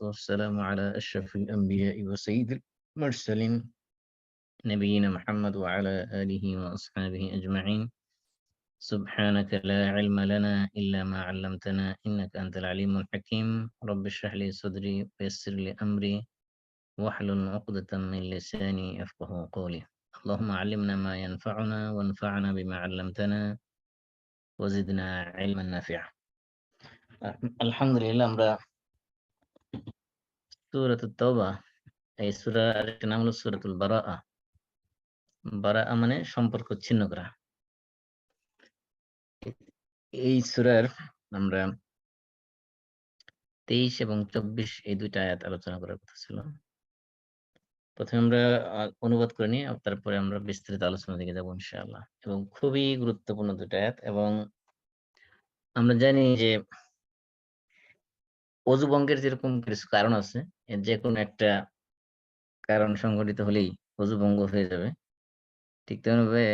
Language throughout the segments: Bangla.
والسلام على أشرف الأنبياء وسيد المرسلين نبينا محمد وعلى آله وأصحابه أجمعين. سبحانك لا علم لنا إلا ما علمتنا إنك أنت العليم الحكيم. رب اشرح لي صدري ويسر لي أمري واحلل عقدة من لساني يفقه قولي. اللهم علمنا ما ينفعنا وانفعنا بما علمتنا وزدنا علما نافعا. الحمد لله আমরা সূরাতুত তাওবা এই সূরার একটা নাম হলো সূরাতুল বারাআ। বারাআ মানে সম্পর্ক ছিন্ন করা। এই সূরার আমরা ২৩ এবং ২৪ এই ২ টা আয়াত আলোচনা করার কথা ছিল। প্রথমে আমরা অনুবাদ করে নিই, তারপরে আমরা বিস্তারিত আলোচনার দিকে যাব ইনশাআল্লাহ। এবং খুবই গুরুত্বপূর্ণ ২ টা আয়াত। এবং আমরা জানি যে অযু ভঙ্গের যেরকম কিছু কারণ আছে, যেকোনো একটা কারণ সংঘটিত হলেই অযু ভঙ্গ হয়ে যাবে। ঠিক তেমনিভাবে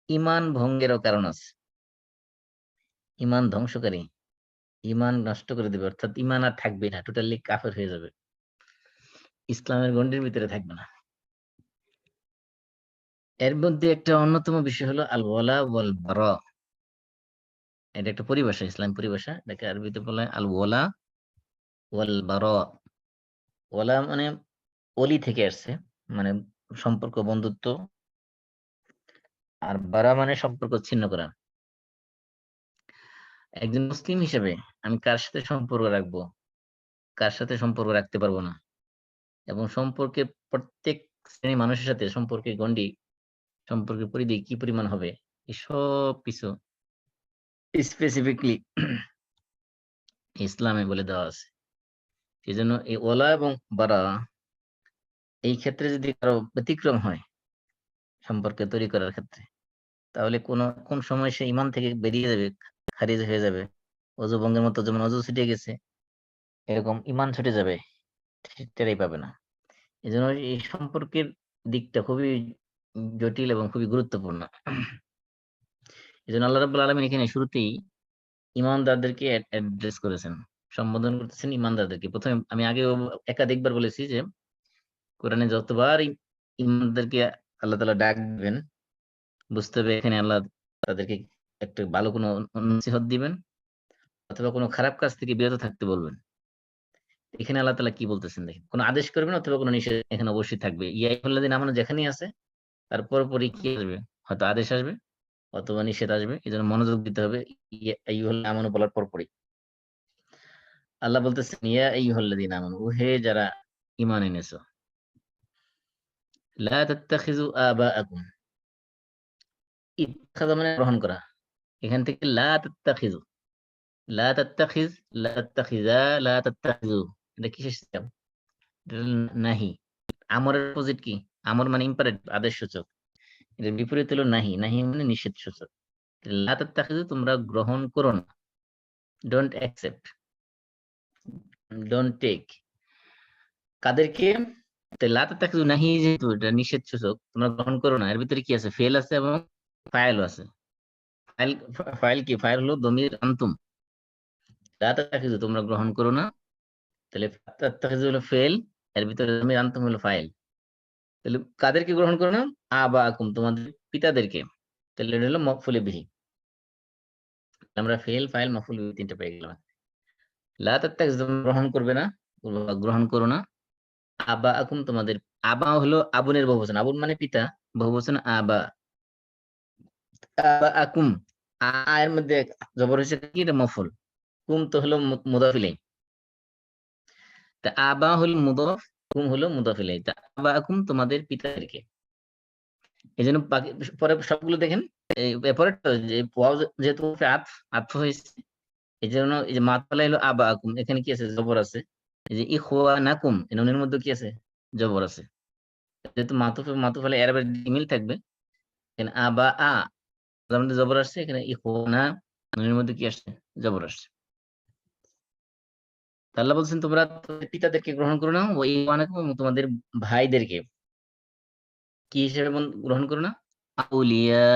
ঈমান ভঙ্গেরও কারণ আছে। ঈমান ধ্বংসকারী, ঈমান নষ্ট করে দিবে, অর্থাৎ ঈমান আর থাকবে না, টোটালি কাফের হয়ে যাবে, ইসলামের গণ্ডির ভিতরে থাকবে না। এর মধ্যে একটা অন্যতম বিষয় হলো আল ওয়ালা ওয়াল বারা। এটা একটা পরিভাষা, ইসলাম পরিভাষা। এটাকে আরবিতে বলা হয় আল ওয়ালা ওয়াল বারা। ওয়ালা মানে ওলি থেকে আসছে, মানে সম্পর্ক, বন্ধুত্ব। আর বারা মানে সম্পর্ক ছিন্ন করা। একজন মুসলিম হিসেবে আমি কার সাথে সম্পর্ক রাখবো, কার সাথে সম্পর্ক রাখতে পারবো না, এবং সম্পর্কের প্রত্যেক শ্রেণীর মানুষের সাথে সম্পর্কের গণ্ডি, সম্পর্কের পরিধি কি পরিমাণ হবে, এসব কিছু স্পেসিফিকলি ইসলামে বলে দেওয়া আছে। সেজন্য এই ওয়ালা এবং বারা এই ক্ষেত্রে যদি কারো ব্যতিক্রম হয় সম্পর্ক তৈরি করার ক্ষেত্রে, তাহলে কোন সময় সে ঈমান থেকে বেরিয়ে যাবে, খারিজ হয়ে যাবে। অযু ভঙ্গের মতো, যেমন অযু ছুটে গেছে, এরকম ঈমান ছুটে যাবে, টেরাই পাবে না। এজন্য এই সম্পর্কের দিকটা খুবই জটিল এবং খুবই গুরুত্বপূর্ণ। এজন্য আল্লাহ রাব্বুল আলামিন এখানে শুরুতেই ঈমানদারদেরকে অ্যাড্রেস করেছেন, সম্বোধন করতেছেন ঈমানদারদেরকে। প্রথমে আমি আগেও একাধিকবার বলেছি যে কোরআনে যতবার ঈমানদারকে আল্লাহ তাআলা ডাক দিবেন, বুঝতে হবে এখানে আল্লাহ তাদেরকে একটা ভালো কোনো নসিহত দিবেন অথবা কোনো খারাপ কাজ থেকে বিরত থাকতে বলবেন। এখানে আল্লাহ তাআলা কি বলতেছেন দেখেন, কোনো আদেশ করবেন অথবা কোনো নিষেধ এখানে অবশ্যই থাকবে। ইয়া আইয়ুহাল্লাযীনা আমানু যেখানেই আছে তার পরপরই কি আসবে, হয়তো আদেশ আসবে অথবা নিষেধ আসবে। এজন্য মনোযোগ দিতে হবে ইয়া আইয়ুহাল্লাযীনা আমানু বলার পরপরই। আল্লাহ বলতেছেন ইয়া আইয়ুহাল্লাযীনা আমানু, ও হে যারা ঈমান এনেছো, লা তাত্তাখিযু আবাআকুম। ইত্তাখাযা মানে গ্রহণ করা। এখান থেকে লা তাত্তাখিযু, লা তাত্তাখিজ, লা তাত্তাখিযা, লা তাত্তাখিযু, এটা কিসের সিস্টেম? এটা নাহি। আমরের অপোজিট কি? আমর মানে ইম্পারেটিভ, আদেশসূচক। এর বিপরীত হলো নাহি। নাহি মানে নিষেধ সূচক। লা তাত্তাখিযু, তোমরা গ্রহণ করো না। Don't accept, don't take. কাদেরকে? লা তাত্তাখিযু নাহি, যেহেতু এটা নিষেধ সূচক, তোমরা গ্রহণ করো না। এর ভিতরে কি আছে? ফেল আছে এবং ফাইলও আছে। ফাইল কি? ফাইল হলো দমির আনতুম। লা তাত্তাখিযু, তোমরা গ্রহণ করো না। তাহলে তাত্তাখিযু হলো ফেল, এর ভিতরে দমির আনতুম হলো ফাইল। তাহলে কাদেরকে গ্রহণ করো না? আবাকুম, তোমাদের পিতাদেরকে। তাহলে এটা হলো মফউল বিহি। আমরা ফেল, ফাইল, মফউল বিহি তিনটা পেয়ে গেলাম। লা তাত্তাখিযু, তোমরা গ্রহণ করবে না, গ্রহণ করো না। আবাকুম, তোমাদের। আবা হলো আবুনের বহুবচন। আবুন মানে পিতা, বহুবচন আবা। আবাকুম, এর মধ্যে জবর হয়েছে কি? এটা মফউল। কুম তো হলো মুদাফ ইলাইহি। তা আবা হলো মুদাফ, কুম হলো মুদাফ ইলাইহি। তা আবাকুম, তোমাদের পিতাদেরকে। এজন্য বাকি পরে সবগুলো দেখেন, এই পরেরটা যে ওয়াও যেহেতু আতফ হয়েছে, এজন্য এই যে মাতালা হলো আবাকুম, এখানে কি আছে? জবর আছে। এই যে ইখওয়ানাকুম, এই নুনের মধ্যে কি আছে? জবর আছে। যেহেতু মাতুফ হলে এরাবের মিল থাকবে। এখানে যার মধ্যে জবর আসছে, এখানে ইখওয়ানা, নুনের মধ্যে কি আসছে? জবর আসছে। তা আল্লাহ বলছেন তোমরা তোমাদের পিতাদেরকে গ্রহণ করো না, ওয়া ইখওয়ানাকুম, এবং তোমাদের ভাইদেরকে কি হিসেবে গ্রহণ করো না? আউলিয়া।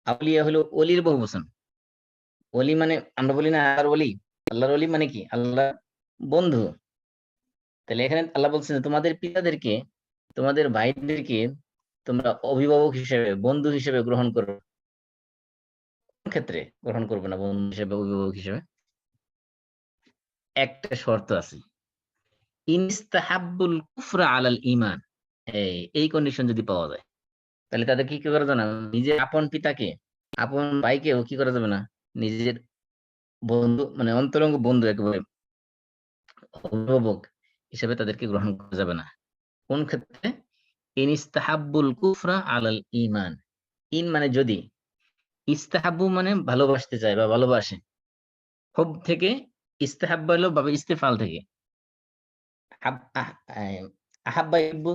আউলিয়া হলো ওলির বহুবচন। ওলি মানে আমরা বলি না আল্লাহর ওলি। আল্লাহর ওলি মানে কি? আল্লাহ বন্ধু। তাহলে এখানে আল্লাহ বলছেন যে তোমাদের পিতাদেরকে, তোমাদের ভাইদেরকে তোমরা অভিভাবক হিসেবে, বন্ধু হিসেবে গ্রহণ করো। কোন ক্ষেত্রে গ্রহণ করবে না বন্ধু হিসেবে, অভিভাবক হিসেবে? একটা শর্ত আছে, ইনস্তাহাব্বুল কুফরা আলাল ঈমান। এই কন্ডিশন যদি পাওয়া যায়, তাহলে তাদের কি করা যাবে না? নিজের আপন পিতাকে, আপন ভাইকেও কি করা যাবে না? নিজের বন্ধু, মানে অন্তরঙ্গ বন্ধু, একেবারে অভিভাবক হিসেবে তাদেরকে গ্রহণ করা যাবে না। কোন ক্ষেত্রে? ইনস্তাহাব্বুল কুফরা আলাল ঈমান। ইন মানে যদি, ইস্তাহাব্বু মানে ভালোবাসতে চায় বা ভালোবাসে। হুব থেকে, ইস্তেহাব্বা হলো বাবা ইস্তেফাল থেকে, আহাব্বা ইহিব্বু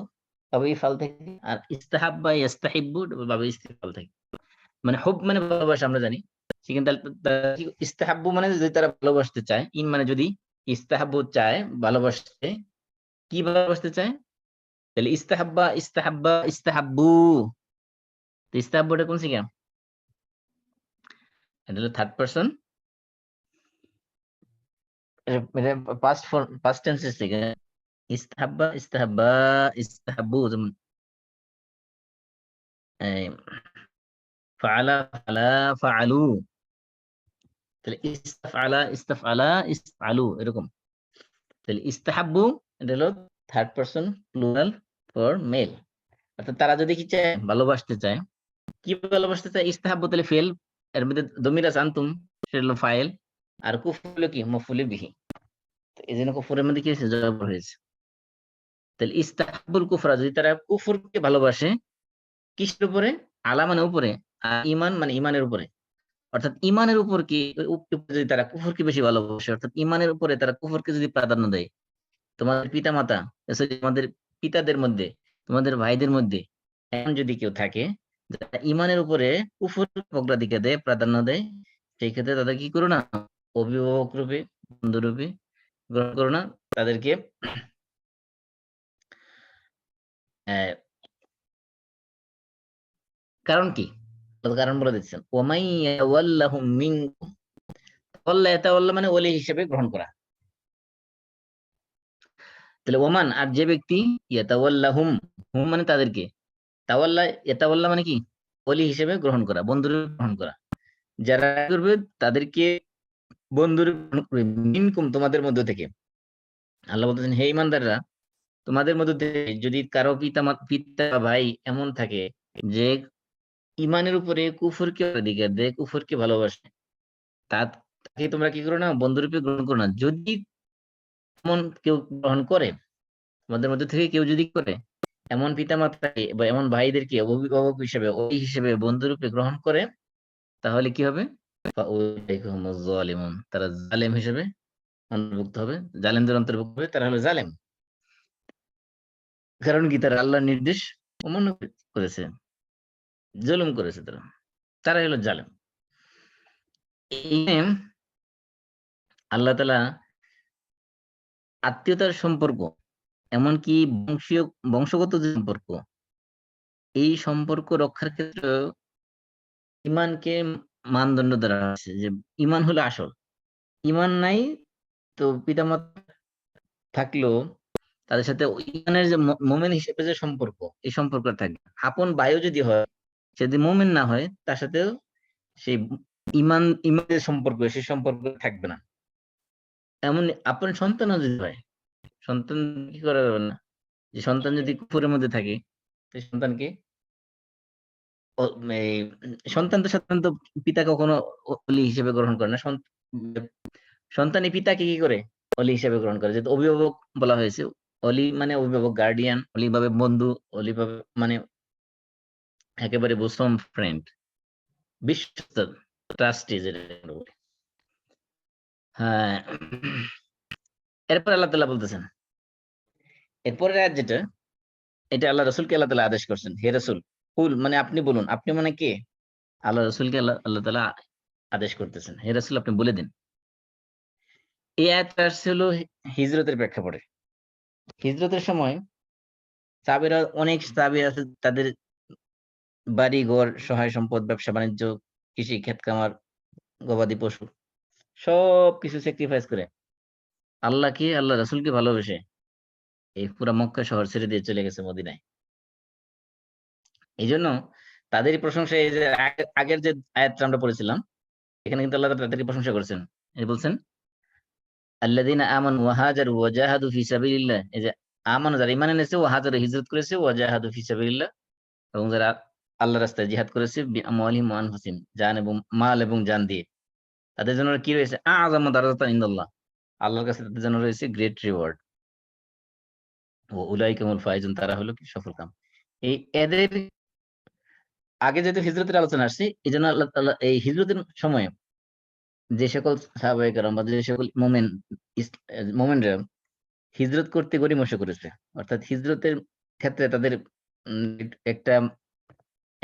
বাবা ইফাল থেকে, আর ইস্তাহাব্বা ইস্তাহিব্বু বাবা ইস্তেফাল থেকে। মানে হুব মানে ভালোবাসা, আমরা জানি। সেখানে ইস্তাহাব্বু মানে যদি তারা ভালোবাসতে চায়, ইন মানে যদি, ইস্তাহাব্বু চায় ভালোবাসতে, কি ভালোবাসতে চায়? তাহলে ইস্তাহাব্বা ইস্তাহাব্বা ইস্তাহাব্বু, তো ইস্তাহাব্বুটা কোন সিগা? এটা হলো third person, past form, past টেন্সের থেকে। ইস্তাহাব্বা ইস্তাহাব্বা ইস্তাহাব্বু, যেমন এই, ফাআলা ফালা ফাআলু। তাহলে ইস্তাফআলা ইস্তাফআলা ইস্তাফআলু, এরকম। তাহলে ইস্তাহাব্বু এটা হলো third person plural for mail. অর্থাৎ তারা যদি কি চায়, ভালোবাসতে চায়। কি ভালোবাসতে চায়? ইস্তাহাব্বু তাহলে ফেল, এর মধ্যে দমির আছে আনতুম, সেটা হলো ফাইল, আর কুফর হলো কি? মফউল বিহি। তো এই জন্য কুফরের মধ্যে কি হয়েছে? জবর হয়েছে। তাহলে ইস্তাহাব্বুল কুফরা, যদি তারা কুফরকে ভালোবাসে, কিসের উপরে? আলা মানে উপরে, আর ইমান মানে ইমানের উপরে। অর্থাৎ ইমানের উপর কি, যদি তারা কুফরকে বেশি ভালোবাসে, অর্থাৎ ইমানের উপরে তারা কুফরকে যদি প্রাধান্য দেয়, তোমাদের পিতা মাতা, আমাদের পিতাদের মধ্যে, তোমাদের ভাইদের মধ্যে এমন যদি কেউ থাকে যারা ইমানের উপরে কুফর অগ্রাধিকার দেয়, প্রাধান্য দেয়, সেই ক্ষেত্রে তাদের কি করো না? অভিভাবক রূপে, বন্ধু রূপে গ্রহণ করো না। তাদেরকে কারণ কি? কারণ বলে দিচ্ছেন, ওমাই ইয়াওয়াল্লাহুম মিনকুম, ওয়াল্লা ইয়াতাওয়াল্লা মানে ওলি হিসেবে গ্রহণ করা। তাহলে ওমান, আর যে ব্যক্তি, ইয়াতাওয়াল্লাহুম, হুম মানে তাদেরকে, তাওয়াল্লা ইয়াতাওয়াল্লা মানে কি? ওলি হিসেবে গ্রহণ করা, বন্ধুরূপে গ্রহণ করা। যারা করবে তাদেরকে বন্ধুরূপে গ্রহণ করবে, মিনকুম তোমাদের মধ্য থেকে। আল্লাহ বলতেছেন, হে ইমানদাররা, তোমাদের মধ্য থেকে যদি কারো পিতা বা ভাই এমন থাকে যে ইমানের উপরে কুফরকে অধিকার দেয়, কুফরকে ভালোবাসে, তাকে তোমরা কি করো না? বন্ধুরূপে গ্রহণ করো না। যদি এমন কেউ গ্রহণ করে, তোমাদের মধ্যে থেকে কেউ যদি করে, এমন পিতামাতাকে বা এমন ভাইদেরকে অভিভাবক হিসেবে, ওই হিসেবে বন্ধুরূপে গ্রহণ করে, তাহলে কি হবে? ফাউলাইকা হুমুজ জালিমুন, তারা জালেম হিসেবে অন্তর্ভুক্ত হবে, জালেমদের অন্তর্ভুক্ত হবে, তারা হলো জালেম। কারণ কি? তারা আল্লাহর নির্দেশ অমান্য করেছে, জুলুম করেছে, তারা তারা হলো জালেম। এই আল্লাহ তাআলা আত্মীয়তার সম্পর্ক, এমনকি বংশগত যে সম্পর্ক, এই সম্পর্ক রক্ষার ক্ষেত্রে ইমানকে মানদণ্ড ধরা হয়েছে, যে ইমান হলো আসল। ইমান নাই তো পিতামাতা থাকলেও তাদের সাথে ইমানের যে মোমেন হিসেবে যে সম্পর্ক, এই সম্পর্কটা থাকবে। আপন ভাইও যদি হয়, সে যদি মোমেন না হয়, তার সাথেও সেই ইমানের সম্পর্ক, সেই সম্পর্ক থাকবে না। এমন আপন সন্তানও যদি হয়, সন্তান কি করা যাবে না? যে সন্তান যদি কুফরের মধ্যে থাকে, সেই সন্তানকে এই সন্তান তো সাধারণত পিতা কখনো অলি হিসেবে গ্রহণ করে না। সন্তানই পিতাকে কি করে? অলি হিসেবে গ্রহণ করে। যেহেতু অভিভাবক বলা হয়েছে, অলি মানে অভিভাবক, গার্ডিয়ান, অলি ভাবে বন্ধু, অলি ভাবে মানে একেবারে বোসম ফ্রেন্ড, বিশ্বস্ত, ট্রাস্টি যেটা বলে। হ্যাঁ, এরপর আল্লাহ তাআলা বলতেছেন, এরপরের আয়াত যেটা, এটা আল্লাহ রাসূলকে আল্লাহ তাআলা আদেশ করছেন, হে রাসূল, কুল মানে আপনি বলুন। আপনি মানে কে? আল্লাহ রাসূলকে আল্লাহ তাআলা আদেশ করতেছেন, হে রাসূল আপনি বলে দিন। এই আয়াতটা আসছে হলো হিজরতের প্রেক্ষাপটে। হিজরতের সময় সাহাবীরা, অনেক সাহাবী আছে, তাদের বাড়ি ঘর, সহায় সম্পদ, ব্যবসা বাণিজ্য, কৃষি, ক্ষেত খামার, গবাদি পশু সবকিছু স্যাক্রিফাইস করে আল্লাহকে আল্লাহ রাসূলকে ভালোবেসে এই পুরা মক্কা শহর ছেড়ে দিয়ে চলে গেছে মদিনায়। এই জন্য তাদেরই প্রশংসা, এই যে আগের যে আয়াতটা আমরা পড়েছিলাম, এখানে কিন্তু আল্লাহ তাদেরকে প্রশংসা করছেন। এই বলছেন আল্লাযীনা আমানু ওয়া হাজারু ওয়া জাহাদু ফি সাবিলিল্লাহ, এই যে আমানু যারা ঈমান এনেছে, ওয়া হাজারু হিজরত করেছে, ওয়া জাহাদু ফি সাবিলিল্লাহ এবং যারা আল্লাহর রাস্তায় জিহাদ করেছে, বিআমওয়ালিহিম ওয়া আনফুসিহিম, জান এবং মাল এবং জান দিয়ে, তাদের জন্য কি রয়েছে? আ'যামু দারাজাতান ইনদাল্লাহ, আল্লাহর কাছে তাদের জন্য রয়েছে গ্রেট রিওয়ার্ড। ও উলাইকা হুমুল ফাইজুন, তারা হলো কি সফলকাম। এই এদের আগে যেহেতু হিজরতের আলোচনা আসছে, এজন্য আল্লাহ তাআলা এই হিজরতের সময়ে যে সকল সাহাবায়ে কেরাম বা যে সকল মুমিনরা হিজরত করতে গড়িমসি করেছে, অর্থাৎ হিজরতের ক্ষেত্রে তাদের একটা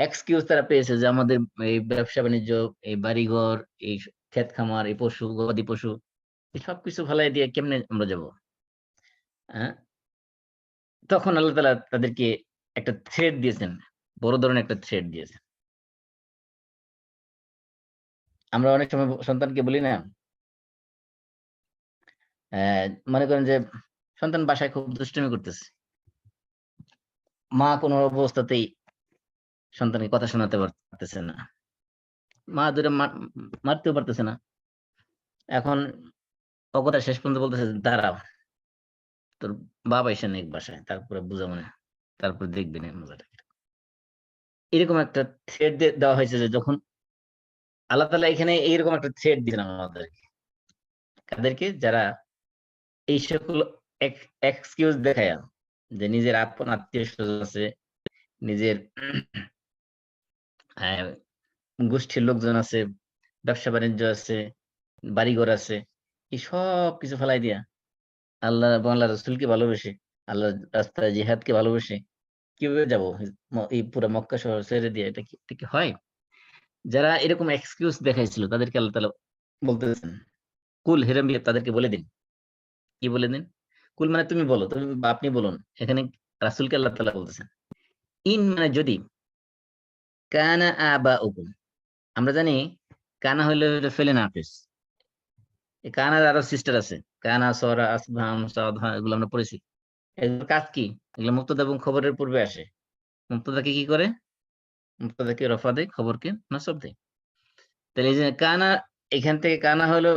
এক্সকিউজ তারা পেয়েছে যে আমাদের এই ব্যবসা বাণিজ্য, এই বাড়িঘর, এই ক্ষেত খামার, এই পশু গবাদি পশু, এই সবকিছু ফালাই দিয়ে কেমনে আমরা যাব? তখন আল্লাহ তাআলা তাদেরকে একটা থ্রেট দিয়েছেন, বড় ধরনের একটা থ্রেট দিয়েছেন। আমরা অনেক সময় সন্তানকে বলি না, মনে করেন যে সন্তান বাসায় খুব দুষ্টুমি করতেছে, মা কোনো অবস্থাতেই সন্তানকে কথা শোনাতে পারতেছে না, মা ধরে মারতেও পারতেছে না। এখন ও কথা শেষ পর্যন্ত বলতেছে, দাঁড়াও তোর বাবা এসে নেক বাসায়, তারপরে বুঝা মনে, তারপর দেখবি না মজাটা। এরকম একটা থ্রেট দেওয়া হয়েছে যে যখন আল্লাহ তাআলা এখানে এইরকম একটা থ্রেট দিলেন আমাদেরকে, কাদেরকে? যারা এই সকল এক্সকিউজ দেখায়া, যে নিজের আপন আত্মীয়-স্বজন আছে, নিজের গোষ্ঠীর লোকজন আছে, ব্যবসা-বাণিজ্য আছে, বাড়িঘর আছে, এই সব কিছু ফেলাই দিয়া আল্লাহ এবং আল্লাহর রাসূলকে ভালোবেসে, আল্লাহর রাস্তায় জিহাদকে ভালোবেসে কিভাবে যাব এই পুরা মক্কা শহর ছেড়ে দিয়ে? এটা কি হয়? যারা এরকম এক্সকিউজ দেখাইছিল তাদেরকে আল্লাহ তাআলা বলতেছেন, কুল হে নবী তাদেরকে বলে দিন। কি বলে দিন? কুল মানে তুমি বলো, তুমি বা আপনি বলুন। এখানে রাসূলকে আল্লাহ তাআলা বলতেছেন। ইন মানে যদি, কানা আবাউকুম, আমরা জানি কানা হইলো এটা ফেলে নাফিস। এই কানার আরো সিস্টার আছে। কানা, সরা, আসবাম, সাদহা, এগুলো আমরা পড়েছি। এগুলোর কাজ কি? এগুলো মুবতাদা এবং খবরের পূর্বে আসে। মুবতাদাকে কি করে? মুবতাদাকে রফা দেয়, খবরকে নাসব দেয়। তাহলে এই যে কানা, এখান থেকে কানা হলো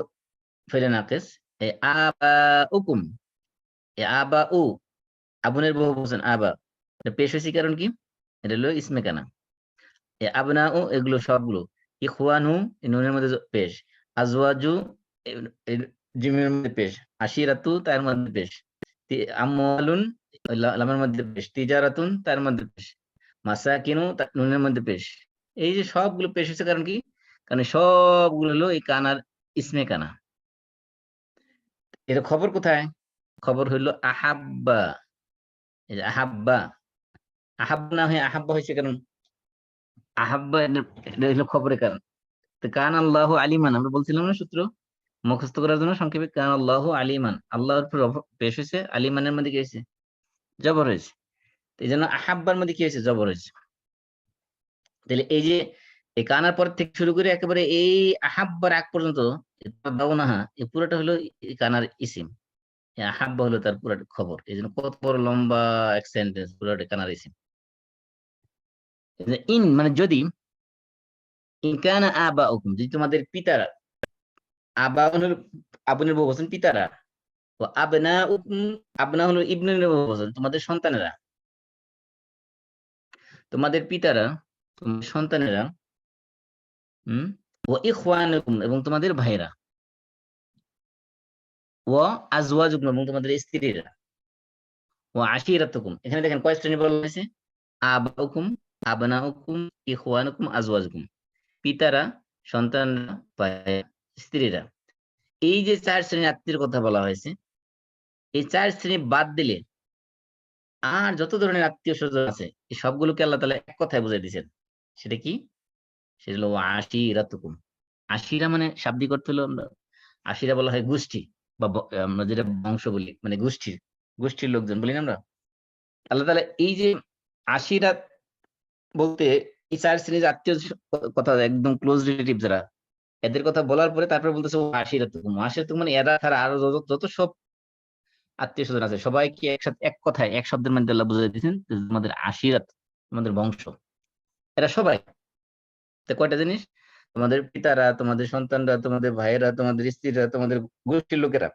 ফেলে নাকিস। এই আবাউকুম, এই আবাউ, আবুনের বহুবচন আবা। এটা পেশ হইছে কারণ কি? এটা হলো ইসমে কানা। এই আবনাউ এগুলো সবগুলো। ইখওয়ানহু এই নুনের মধ্যে পেশ। আজওয়াজু এ এ জিমের মধ্যে পেশ। আশিরাতু তার মধ্যে পেশ। আমওয়ালুন লামের মধ্যে পেশ। তিজারাতুন তার মধ্যে পেশ। মাসাকিনু নুনের মধ্যে পেশ। এই যে সবগুলো পেশ হইছে কারণ কি? কারণ সবগুলো হলো এই কানার ইসমে কানা। এর খবর কোথায়? খবর হইল আহাব্বা। এই যে আহাব্বা, আহাব্বা না হয়ে আহাব্বা হয়েছে কারণ আহাব্বা এটা হলো খবরের কারণ। তো কান আল্লাহু আলিমান, আমরা বলছিলাম না সূত্র মুখস্থ করার জন্য সংক্ষেপে, কান আল্লাহু আলিমান, আল্লাহর উপর পেশ হয়েছে, আলিমানের মধ্যে কি হয়েছে? জবর হয়েছে। এই জন্য আহাব্বার মধ্যে কি হয়েছে? জবর হয়েছে। তাহলে এই যে এই কানার পর থেকে শুরু করে একেবারে এই আহাব্বার আগ পর্যন্ত দাওনাহা, এই পুরোটা হলো এই কানার ইসিম। আহাব্বা হলো তার পুরো খবর। এই জন্য কত বড় লম্বা এক সেন্টেন্স, পুরোটা কানার ইসিম। ইন মানে যদি, ইন কানা আবাউকুম, যদি তোমাদের পিতারা, আবাউনের আবুনের বহুবচন পিতারা, ও আবনাউকুম, আবনা হলো ইবনের বহুবচন তোমাদের সন্তানেরা, তোমাদের পিতারা, তোমাদের সন্তানেরা, ও ইখওয়ানুকুম এবং তোমাদের ভাইরা, ও আজওয়াজুকুম এবং তোমাদের স্ত্রীরা, ও আশিরাতুকুম, এখানে দেখেন কয় শ্রেণী বলা হয়েছে? আবাউকুম, আবনাউকুম, ইখওয়ানুকুম, আজওয়াজুকুম। পিতারা, সন্তানরা, ভাইরা, স্ত্রীরা। এই যে 4 শ্রেণীর আত্মীয়ের কথা বলা হয়েছে, এই 4 শ্রেণী বাদ দিলে আর যত ধরনের আত্মীয়-স্বজন আছে, এই সবগুলোকে আল্লাহ তাআলা এক কথায় বুঝাই দিয়েছেন। সেটা কি? সেটা হলো আশিরাতুকুম। আশিরা মানে শাব্দিক অর্থ হলো, আমরা আশিরা বলা হয় গোষ্ঠী বা আমরা যেটা বংশ বলি, মানে গোষ্ঠীর লোকজন বলি না আমরা? আল্লাহ তাআলা এই যে আশিরাত বলতে এই 4 শ্রেণীর আত্মীয় কথা, একদম ক্লোজ রিলেটিভ যারা, এদের কথা বলার পরে তারপরে বলতেছে আশিরাতুকুম। আশিরাতুকুম মানে এরা ছাড়া আরো যত সব আত্মীয় স্বজন আছে, সবাইকে একসাথে এক কথায় এক শব্দের মধ্যে আল্লাহ বুঝাই দিয়েছেন তোমাদের আশিরাত, তোমাদের বংশ, এরা সবাই। তো কয়টা জিনিস, তোমাদের পিতারা, তোমাদের সন্তানরা, তোমাদের ভাইয়েরা, তোমাদের স্ত্রীরা, তোমাদের গোষ্ঠীর লোকেরা,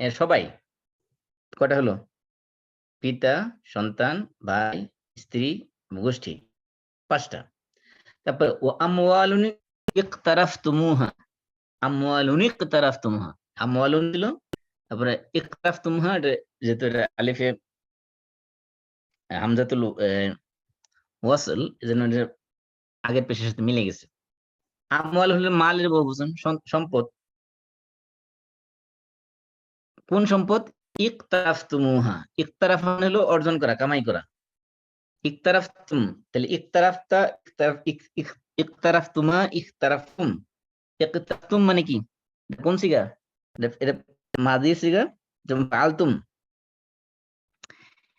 এর সবাই। কয়টা হলো, পিতা, সন্তান, ভাই, স্ত্রী, গোষ্ঠী, 5টা। তারপর ও আমওয়ালুন ইকতারাফতুমুহা, আমওয়ালুন ইকতারাফতুমুহা, আমওয়ালুন দিল, তারপরে ইকতারাফতুমুহা, যেহেতু এটা আলিফে হামজাতুল ওয়াসল, এজন্য এটা আগের পেশের সাথে মিলে গেছে। আমওয়াল হলো মালের বহুবচন, সম্পদ। কোন সম্পদ, ইকতারাফতুমুহা, ইকতারাফ মানে হলো অর্জন করা, কামাই করা। ইকতারাফতুম, তাহলে ইকতারাফতা, ইকতারাফতুমা, ইকতারাফতুম, ইকতারাফতুম মানে কি, কোন সিগা, এটা মাদি সিগা, যেমন ফালতুম,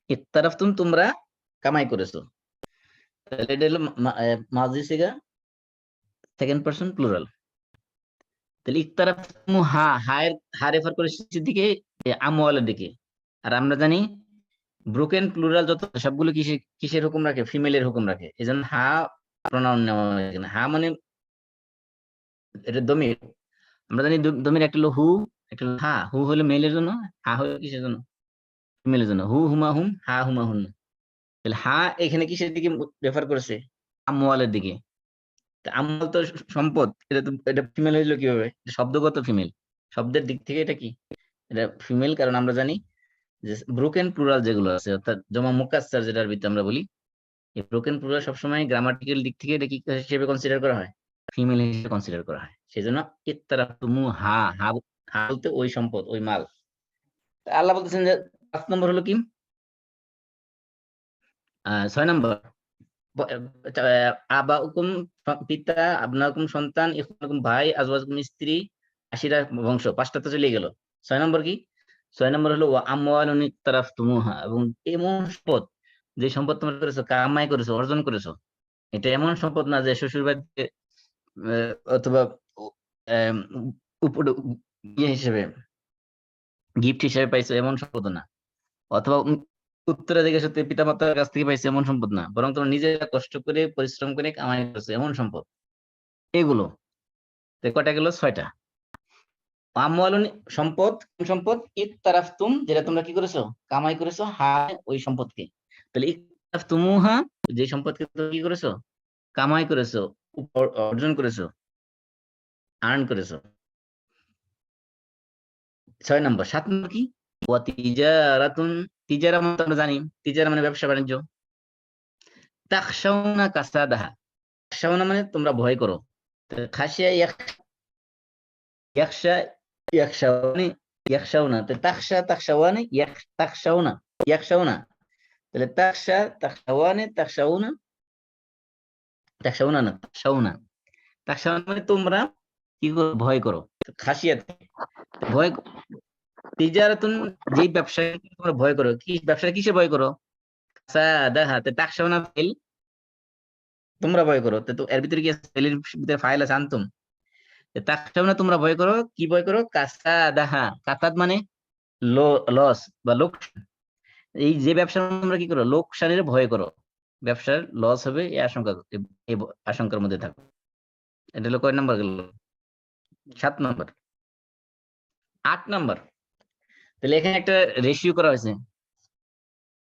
ইকতারাফতুম তোমরা কামাই করেছো, তাহলে এটা হলো মাদি সিগা, সেকেন্ড পারসন প্লুরাল। তাহলে ইকতারাফতুমু হা, হা রেফার করে শেষের দিকে, আমওয়ালের দিকে। আর আমরা জানি ব্রোকেন প্লুরাল যত সবগুলো কিসের হুকুম রাখে, ফিমেলের হুকুম রাখে, এজন্য হা প্রনাউন নেওয়া হয় এখানে। হা মানে এটা দমির, আমরা জানি দমির একটা হলো হু, একটা হলো হা। হু হলো মেলের জন্য, হা হলো কিসের জন্য, ফিমেলের জন্য। হু হুমা হুম, হা হুমা হুম। তাহলে হা এখানে কিসের দিকে রেফার করেছে, আমওয়ালের দিকে। আমওয়াল তো সম্পদ, এটা ফিমেল হইলো কিভাবে, শব্দগত ফিমেল, শব্দের দিক থেকে এটা কি, এটা ফিমেল। কারণ আমরা জানি যে ব্রোকেন প্লুরাল যেগুলো আছে, অর্থাৎ জমা মুকাসসার যেটার ভিতরে আমরা বলি, এই ব্রোকেন প্লুরাল সবসময় গ্রামাটিক্যাল দিক থেকে এটা কি হিসেবে কনসিডার করা হয়, ফিমেল হিসেবে কনসিডার করা হয়। সেজন্য ইত্তারাতুমু হা, হা, হা বলতে ওই সম্পদ, ওই মাল। আল্লাহ বলতেছেন যে 5 নম্বর হলো কি, 6 নম্বর, আবাউকুম পিতা, আবনাউকুম সন্তান, ইখওয়ানুকুম ভাই, আজওয়াজুকুম স্ত্রী, আশিরা বংশ, 5টা তো চলে গেল। 6 নম্বর কি, 6 নম্বর হলো ওয়া আমওয়ালুন ইকতারাফতুমুহা, এবং এমন সম্পদ, যে সম্পদ তোমরা করেছো, কামাই করেছো, অর্জন করেছো। এটা এমন সম্পদ না যে শ্বশুর বাড়িতে অথবা আম, ইয়ে হিসেবে, গিফট হিসেবে পাইছো, এমন সম্পদ না। অথবা উত্তরাধিকার সূত্রে পিতা মাতার কাছ থেকে পাইছো, এমন সম্পদ না। বরং তোমরা নিজেরা কষ্ট করে পরিশ্রম করে কামাই করছো, এমন সম্পদ এগুলো। তো কটা গেল, 6টা। আমওয়ালুন সম্পদ, কোন সম্পদ, ইকতারাফতুম, যেটা তোমরা কি করেছো, কামাই করেছো, হা ওই সম্পদকে। তাহলে ইকতারাফতুমুহা, যে সম্পদকে তোমরা কি করেছো, কামাই করেছো, অর্জন করেছো, আর্ন করেছো। 6 নম্বর। 7 নম্বর কি, ওয়া তিজারাতুন, তিজারা মানে তো আমরা জানি, তিজারা মানে ব্যবসা বাণিজ্য। তাখশাউনা কাসাদাহা, তাখশাউনা মানে তোমরা ভয় করো। খাসিয়া ইয়াখশা, ইয়াখশাওয়ানি, ইয়াখশাউনা, তো তাখশা, তাখশাওয়ানি, তাখশাউনা, ইয়াখশাউনা। তাহলে তাখশা, তাখশাওয়ানি, তাখশাউনা, তাখশাউনা না, তাখশাউনা, তাখশাউনা মানে তোমরা কি করো, ভয় করো। খাসিয়াত, ভয়, তিজারাতুন, যেই ব্যবসায় তোমরা ভয় করো, কি ব্যবসা, কিসে ভয় করো, কাসাদাহা, তো তাখশাউনা ফেল, তোমরা ভয় করো। তো এর ভিতরে কি আছে, ফেলের ভিতরে ফাইল আছে, আনতুম। তাখশাউনা তোমরা ভয় করো, কি ভয় করো, কাসাদাহা, কাসাদ মানে লস বা লোকসান। এই যে ব্যবসার তোমরা কি করো, লোকসানের ভয় করো, ব্যবসার লস হবে এই আশঙ্কা, এই আশঙ্কার মধ্যে থাকো। এটা হলো কয় নাম্বার গেল, 7 নম্বর। 8 নম্বর, তাহলে এখানে একটা রেশিও করা হয়েছে,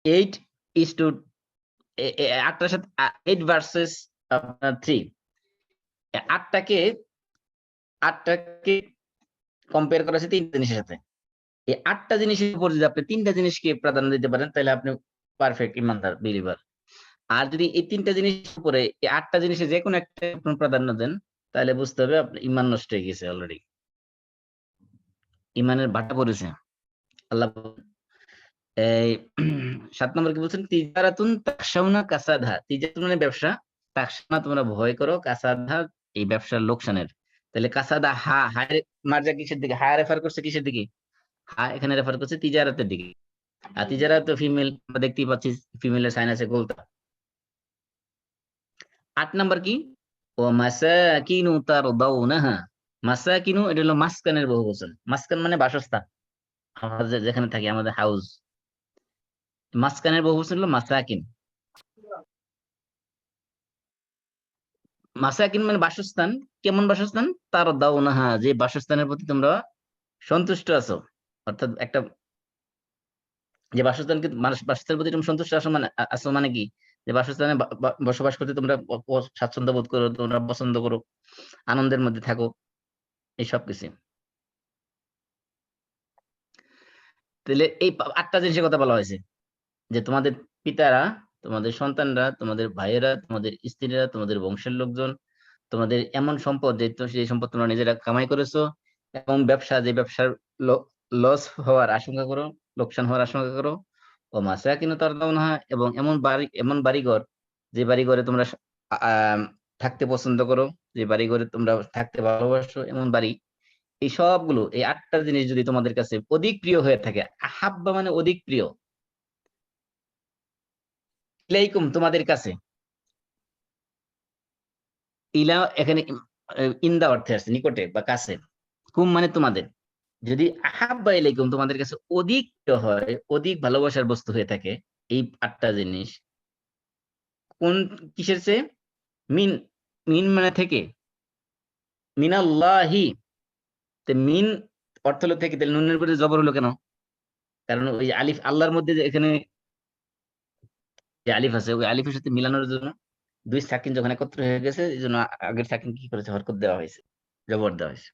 8:, 8টার সাথে 8 ভার্সেস আপনার 3, 8টাকে 8টাকে কম্পেয়ার করা হয়েছে 3টা জিনিসের সাথে। এই 8টা জিনিসের উপর যদি আপনি 3টা জিনিসকে প্রাধান্য দিতে পারেন, তাহলে আপনি পারফেক্ট ইমানদার বিলিভার। আর যদি এই 3টা জিনিসের উপরে এই 8টা জিনিসে যে কোনো একটা প্রাধান্য দেন, তাহলে বুঝতে হবে আপনার ইমান নষ্ট হয়ে গেছে অলরেডি, ইমানের ভাটা পড়েছে। আল্লাহ এই 7 নম্বর কি বলছেন, তিজারাতুন তাখশাউনা কাসাদহা, তিজারাতুন মানে ব্যবসা, তাখশাউনা তোমরা ভয় করো, কাসাদহা এই ব্যবসার লোকসানের। তাহলে কাসাদা, হা, হায় মার্জা কিসের দিকে, হা রেফার করছে কিসের দিকে, হা এখানে রেফার করছে তিজারাতের দিকে। আর তিজারাত তো ফিমেল, আমরা দেখতেই পাচ্ছি ফিমেলের সাইন আছে গোলতা। 8 নাম্বার কি, ও মাসাকিনু তারদাউনাহা, মাসাকিনু এটা হলো মাসকানের বহুবচন, মাসকান মানে বাসস্থান। আমরা যেখানে থাকি আমাদের হাউস, মাসকানের বহুবচন হলো মাসাকিন। মাসাকিন মানে বাসস্থান। কেমন বাসস্থান? তার দাউনাহা, যে বাসস্থানের প্রতি তোমরা সন্তুষ্ট আছো। অর্থাৎ একটা যে বাসস্থানকে বাসস্থানের প্রতি তুমি সন্তুষ্ট আছো মানে কি, যে বাসস্থানে বসবাস করতে তোমরা স্বাচ্ছন্দ্য বোধ করো, তোমরা পছন্দ করো, আনন্দের মধ্যে থাকো, এই সব কিছু। তাহলে এই 8টা জিনিসের কথা বলা হয়েছে, যে তোমাদের পিতারা, তোমাদের সন্তানরা, তোমাদের ভাইয়েরা, তোমাদের স্ত্রীরা, তোমাদের বংশের লোকজন, তোমাদের এমন সম্পদ যে সেই সম্পদ তোমরা নিজেরা কামাই করেছো, এবং ব্যবসা, যে ব্যবসার লস হওয়ার আশঙ্কা করো, লোকসান হওয়ার আশঙ্কা করো, ও মাসাকিন তারদাউনাহা, এবং এমন বাড়িঘর, যে বাড়িঘরে তোমরা আহ থাকতে পছন্দ করো, যে বাড়িঘরে তোমরা থাকতে ভালোবাসো, এমন বাড়ি। এই সবগুলো, এই 8টা জিনিস যদি তোমাদের কাছে অধিক প্রিয় হয়ে থাকে, আহাব্বা মানে অধিক প্রিয়, ইলাইকুম তোমাদের কাছে, ইলা এখানে ইন্দা অর্থে আসছে, নিকটে বা কাছে, কুম মানে তোমাদের, যদি আহাব্বা ইলাইকুম তোমাদের কাছে অধিক প্রিয় হয়, অধিক ভালোবাসার বস্তু হয়ে থাকে এই 8টা জিনিস, কোন, কিসের চেয়ে? মিন, মিন মানে থেকে, মিনাল্লাহি, মিন অর্থ হলো থেকে, তাহলে নুনের উপরে জবর হলো কেন? কারণ ওই আলিফ, আল্লাহর মধ্যে যে এখানে যে আলিফ আছে, ওই আলিফের সাথে মিলানোর জন্য দুই সাকিন যখন একত্র হয়ে গেছে, এই জন্য আগের সাকিন কি করেছে, হরকত দেওয়া হয়েছে, জবর দেওয়া হয়েছে।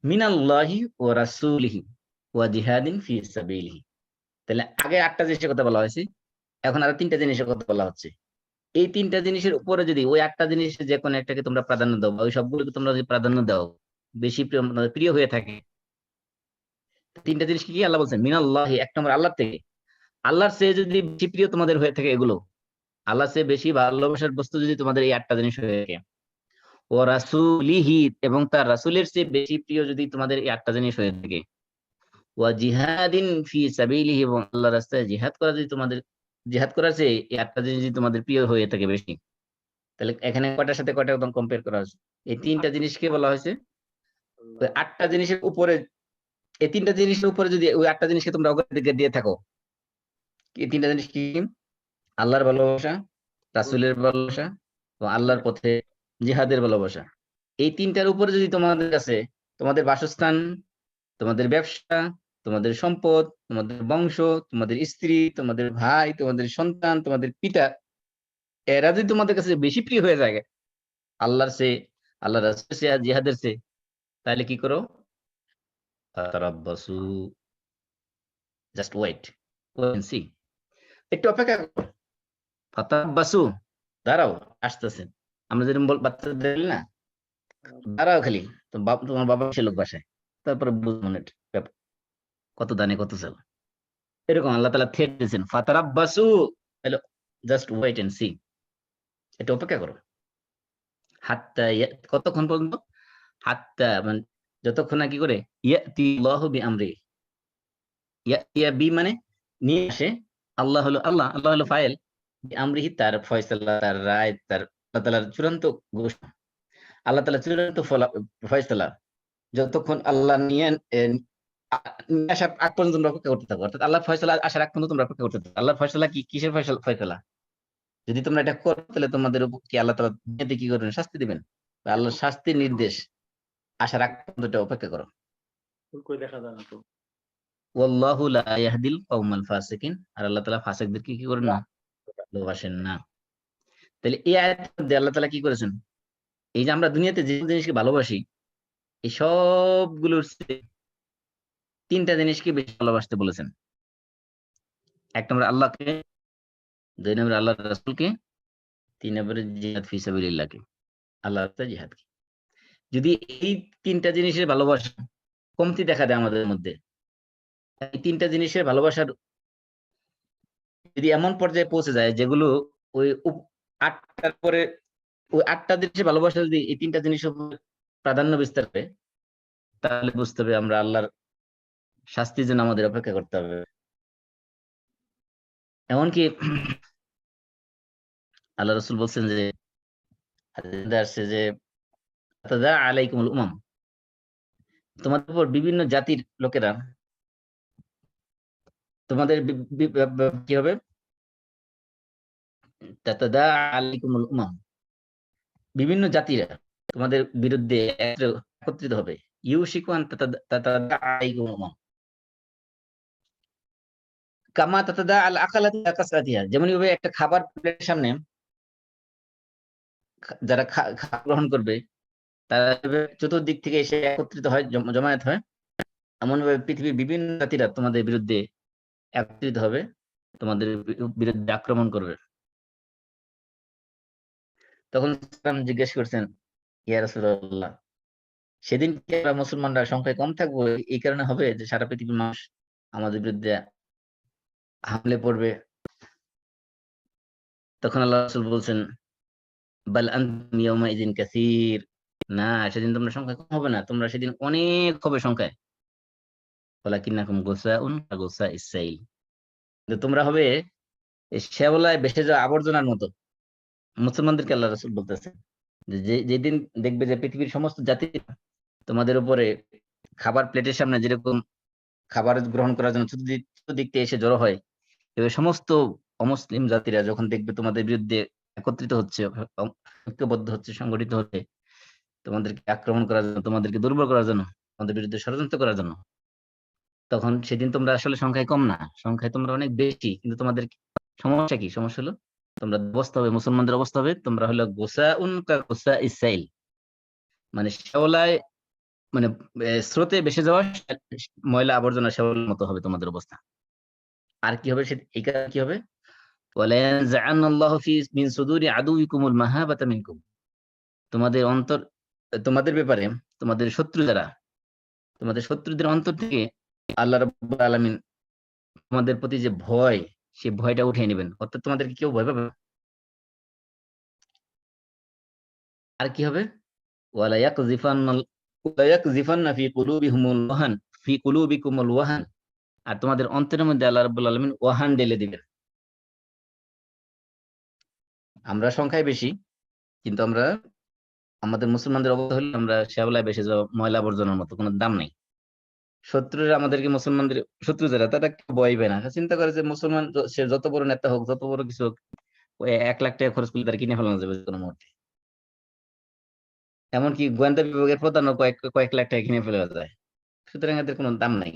মিনাল্লাহি ওয়া রাসূলিহি ওয়া জিহাদিন ফি সাবিলিহি। তাহলে আগে 8টা জিনিসের কথা বলা হয়েছে, এখন আরো 3টা জিনিসের কথা বলা হচ্ছে। এই 3টা জিনিসের উপরে যদি ওই 8টা জিনিসের যে কোনো একটাকে তোমরা প্রাধান্য দাও, বা ওই সবগুলোকে তোমরা যদি প্রাধান্য দাও, বেশি প্রিয় হয়ে থাকে, 3টা জিনিস কি কি আল্লাহ বলছেন? মিনাল্লাহি, এক নম্বর আল্লাহ থেকে, আল্লাহর চেয়ে যদি বেশি প্রিয় তোমাদের হয়ে থাকে এগুলো, আল্লাহ চেয়ে বেশি ভালোবাসার বস্তু যদি তোমাদের এই 8টা জিনিস হয়ে থাকে, ও রাসূলিহি, এবং তার রাসূলের চেয়ে বেশি প্রিয় যদি তোমাদের এই 8টা জিনিস হয়ে থাকে, ওয়া জিহাদিন ফি সাবিলিহি, এবং আল্লাহর রাস্তায় জিহাদ করা যদি তোমাদের, জিহাদ করার চেয়ে এই 8টা জিনিস যদি তোমাদের প্রিয় হয়ে থাকে বেশি, তাহলে এখানে কয়টার সাথে কয়টা একদম কম্পেয়ার করা হয়েছে? এই 3টা জিনিসকে বলা হয়েছে। ওই 8টা জিনিসের উপরে, এই 3টা জিনিসের উপরে যদি ওই 8টা জিনিসকে তোমরা অগ্রাধিকার দিয়ে থাকো, এই 3টা জিনিস কি? আল্লাহর ভালোবাসা, রাসূলের ভালোবাসা, এবং আল্লাহর পথে জিহাদের ভালোবাসা। এই 3টার উপরে যদি তোমাদের কাছে তোমাদের বাসস্থান, তোমাদের ব্যবসা, তোমাদের সম্পদ, তোমাদের বংশ, তোমাদের স্ত্রী, তোমাদের ভাই, তোমাদের সন্তান, তোমাদের পিতা, এরা যদি তোমাদের কাছে বেশি প্রিয় হয়ে যায় আল্লাহর চেয়ে, আল্লাহ রাসূলের চেয়ে, জিহাদের চেয়ে, তাহলে কি করো? তারাব্বাসু, জাস্ট ওয়েট, ওয়েট সি, একটু অপেক্ষা করো। ফাতাব্বাসু, দাঁড়াও, আসতেছেন। আমরা যেরকম বাচ্চাদের বলি না, দাঁড়াও খালি, তো তোমার বাবা সে লোক বাসায়, তারপরে বুঝবো না কত দানে কত চাল, এরকম আল্লাহ তাআলা থ্রেট দিয়েছেন, ফাতারাব্বাসু, তাহলে জাস্ট ওয়েট এন্ড সি, একটু অপেক্ষা করো। হাত্তা, কতক্ষণ পর্যন্ত? হাত্তা মানে যতক্ষণ না কি করে, ইয়াতিল্লাহু বিআমরি, ইয়া বি মানে নিয়ে আসে, আল্লাহ হলো আল্লাহ, আল্লাহ হলো ফাইল, বিআমরিহি তার ফয়সালা, তার রায়, তার আল্লাহ তাআলার চূড়ান্ত ঘোষণা, আল্লাহ তাআলা চূড়ান্ত ফয়সালা যতক্ষণ আল্লাহ নিয়ে নিয়ে আসার আগ পর্যন্ত তোমরা অপেক্ষা করতে থাকো, অর্থাৎ আল্লাহ ফয়সালা আসার আগ পর্যন্ত তোমরা অপেক্ষা করতে থাকো। আল্লাহর ফয়সালা কি, কিসের ফয়সালা? যদি তোমরা এটা করো তাহলে তোমাদের উপর কি আল্লাহ তাআলা দুনিয়াতে কি করবেন? শাস্তি দিবেন। আল্লাহর শাস্তির নির্দেশ আসার আগ পর্যন্ত এটা অপেক্ষা করো। দেখা যায় না তো। ওয়াল্লাহু লা ইয়াহদিল কওমাল ফাসিকিন, আর আল্লাহ তাআলা ফাসিকদেরকে কি করেন না? ভালোবাসেন না। তাহলে এই আয়াতের মধ্যে আল্লাহ তাআলা কি করেছেন? এই যে আমরা দুনিয়াতে যে জিনিসকে ভালোবাসি, এই সবগুলোর চেয়ে 3টা জিনিসকে বেশি ভালোবাসতে বলেছেন। 1 নম্বরে আল্লাহকে, 2 নম্বরে আল্লাহর রাসূলকে, 3 নম্বরে জিহাদ ফি সাবিলিল্লাহকে, আল্লাহর রাস্তায় জিহাদকে। যদি এই 3টা জিনিসের ভালোবাসা কমতি দেখা দেয় আমাদের মধ্যে, এই 3টা জিনিসের ভালোবাসার যদি এমন পর্যায়ে পৌঁছে যায় যেগুলো ওই 8টার পরে, ওই 8টা জিনিসের ভালোবাসা যদি এই 3টা জিনিসের উপর প্রাধান্য বিস্তার করে, তাহলে বুঝতে হবে আমরা আল্লাহর শাস্তির জন্য আমাদের অপেক্ষা করতে হবে। এমনকি আল্লাহ রাসূল বলছেন যে, হাদিসে আসছে যে আলাইকুমুল উমাম, তোমাদের উপর বিভিন্ন জাতির লোকেরা তোমাদের কি হবে? তাতাদা আলাইকুমুল উমাম, বিভিন্ন জাতিরা তোমাদের বিরুদ্ধে একত্রিত হবে। ইউশিকু আন তাতাদা আলাইকুমুল উমাম কামা তাতাদা আল আকালাতু ইলা কাসরাতিহা, যেমন ভাবে একটা খাবার প্লেটের সামনে যারা গ্রহণ করবে তারা চতুর্দিক থেকে এসে একত্রিত হয়, জমায়েত হয়, এমন ভাবে পৃথিবীর বিভিন্ন জাতিরা তোমাদের বিরুদ্ধে একত্রিত হবে, তোমাদের বিরুদ্ধে আক্রমণ করবে। তখন জিজ্ঞেস করছেন, ইয়া রাসূলুল্লাহ, সেদিন কি আমরা মুসলমানরা সংখ্যায় কম থাকবো, এই কারণে হবে যে সারা পৃথিবীর মানুষ আমাদের বিরুদ্ধে হামলে পড়বে? তখন আল্লাহ রাসূল বলছেন, বাল আনতুম ইয়াউমাইযিন কাসীর, না, সেদিন তোমরা সংখ্যায় কম হবে না, তোমরা সেদিন অনেক হবে সংখ্যায়। ওয়ালাকিন্নাকুম গুসাউন কাগুসাইস সাইল, কিন্তু তোমরা হবে শ্যাওলায় ভেসে যাওয়া আবর্জনার মতো। মুসলমানদেরকে আল্লাহ রাসূল বলতেছেন যে যেদিন দেখবে যে পৃথিবীর সমস্ত জাতি তোমাদের উপরে খাবার প্লেটের সামনে যেরকম খাবার গ্রহণ করার জন্য চতুর্দিক থেকে এসে জড়ো হয়, এবার সমস্ত অমুসলিম জাতিরা যখন দেখবে তোমাদের বিরুদ্ধে একত্রিত হচ্ছে, ঐক্যবদ্ধ হচ্ছে, সংগঠিত হচ্ছে তোমাদেরকে আক্রমণ করার জন্য, তোমাদেরকে দুর্বল করার জন্য, তোমাদের বিরুদ্ধে ষড়যন্ত্র করার জন্য, তখন সেদিন তোমরা আসলে সংখ্যায় কম না, সংখ্যায় তোমরা অনেক বেশি, কিন্তু তোমাদের সমস্যা কি? সমস্যা হলো তোমরা অবস্থা হবে, মুসলমানদের অবস্থা হবে তোমরা হলো গোসাউন কা গোসাইস সাইল, মানে শ্যাওলায়, মানে স্রোতে ভেসে যাওয়া ময়লা আবর্জনা শ্যাওলার মতো হবে তোমাদের অবস্থা। আর কি হবে? এই কারণে কি হবে? ওয়ালায়ানজাআনাল্লাহু ফি মিন সুদুরি আদুইকুমুল মাহাবাতা মিনকুম, তোমাদের অন্তর, তোমাদের ব্যাপারে তোমাদের শত্রু যারা, তোমাদের শত্রুদের অন্তর থেকে আল্লাহ রাব্বুল আলামিন তোমাদের প্রতি যে ভয়, সেই ভয়টা উঠিয়ে নেবেন, অর্থাৎ তোমাদেরকে কেউ ভয় পাবে না। আর কি হবে? ওয়ালায়াকযিফান্না ফি কুলুবিহিমুল ওয়াহান ফি কুলুবিকুমুল ওয়াহান, আর তোমাদের অন্তরের মধ্যে আল্লাহ রাব্বুল আলামিন ওয়াহান ঢেলে দিবেন। আমরা সংখ্যায় বেশি, কিন্তু আমাদের মুসলমানদের অবস্থা হলে আমরা শ্যাওলায় ভেসে যাওয়া ময়লা আবর্জনার মতো, কোনো দাম নাই। শত্রুরা আমাদেরকে, মুসলমানদের শত্রু যারা, তারা ভয় পায় না, চিন্তা করে যে মুসলমান সে যত বড় নেতা হোক, যত বড় কিছু হোক, ওই 1 লাখ টাকা খরচ করলে তারা কিনে ফেলানো যাবে কোনো মুহূর্তে। এমনকি গোয়েন্দা বিভাগের প্রধানও কয়েক লাখ টাকা কিনে ফেলা যায়। সুতরাং এদের কোনো দাম নাই,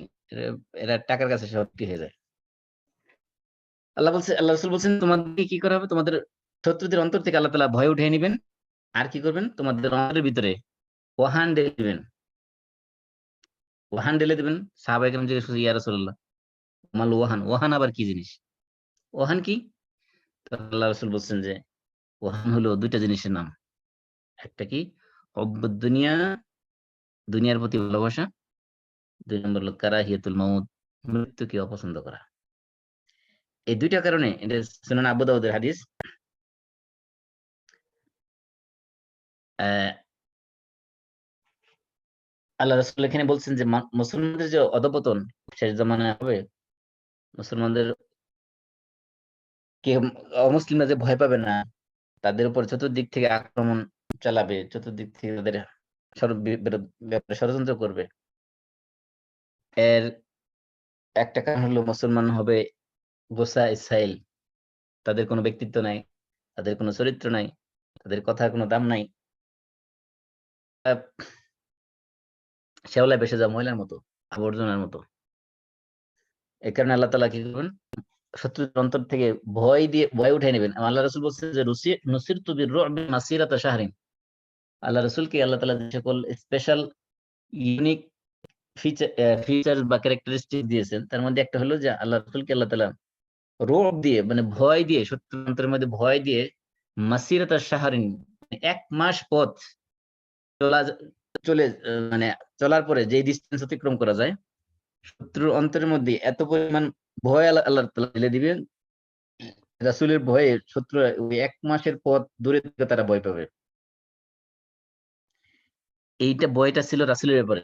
এরা টাকার কাছে সত্যি হয়ে যায়। আল্লাহ রাসূল বলছেন তোমাদেরকে কি করা হবে? তোমাদের শত্রুদের অন্তর থেকে আল্লাহ তাআলা ভয় উঠিয়ে নেবেন। আর কি করবেন? তোমাদের অন্তরের ভিতরে ওয়াহান ঢেলে দিবেন। ওয়াহান ঢেলে দিবেন। সাহাবায়ে কেরাম জিজ্ঞেস করছে, ইয়া রাসূলুল্লাহ, মাল ওয়াহান, ওয়াহান আবার কি জিনিস? ওয়াহান কি? তো আল্লাহ রাসূল বলছেন যে ওয়াহান হলো 2টা জিনিসের নাম। একটা কি? হুব্বুদ দুনিয়া, দুনিয়ার প্রতি ভালোবাসা। 2 নম্বর হলো কারাহিয়াতুল মাউত, মৃত্যুকে অপছন্দ করা। এই 2টা কারণে, এটা সুনান আবু দাউদের হাদিস। আল্লাহ রাসূল এখানে বলছেন যে মুসলমানদের যে অধঃপতন শেষ জামানায় হবে, মুসলমানদের কে অমুসলিমরা যে ভয় পাবে না, তাদের উপর চতুর্দিক থেকে আক্রমণ চালাবে, চতুর্দিক থেকে তাদের ব্যাপারে ষড়যন্ত্র করবে। এর একটা কারণ হলো মুসলমান হবে গোসা ইসরাইল, তাদের কোনো ব্যক্তিত্ব নাই, তাদের কোনো চরিত্র নাই, তাদের কথার কোনো দাম নাই, শ্যাওলায় ভেসে যাওয়া ময়লার মতো, আবর্জনার মতো। এই কারণে আল্লাহ তাআলা কি করবেন? শত্রুদের অন্তর থেকে ভয় উঠাই নেবেন। আল্লাহ রাসূল বলছেন যে নুসিরতু বির-রু'বি মাসিরাতা শাহরিন, আল্লাহ রাসূলকে আল্লাহ তাআলা যে সকল স্পেশাল ইউনিক ফিচার বা ক্যারেক্টারিস্টিক দিয়েছেন, তার মধ্যে একটা হলো যে আল্লাহ রাসূলকে আল্লাহ তাআলা রু'ব দিয়ে, মানে ভয় দিয়ে, শত্রুর অন্তরের মধ্যে ভয় দিয়ে, মাসিরাতা শাহরিন, 1 মাস পথ চলে, মানে চলার পরে যে ডিসটেন্স অতিক্রম করা যায়, শত্রুর অন্তরের মধ্যে এত পরিমাণ ভয় আল্লাহ তাআলা ঢেলে দিবেন, রাসূলের ভয়ে শত্রুরা ওই 1 মাসের পথ দূরে থেকে তারা ভয় পাবে। এইটা ভয়টা ছিল রাসূলের ব্যাপারে।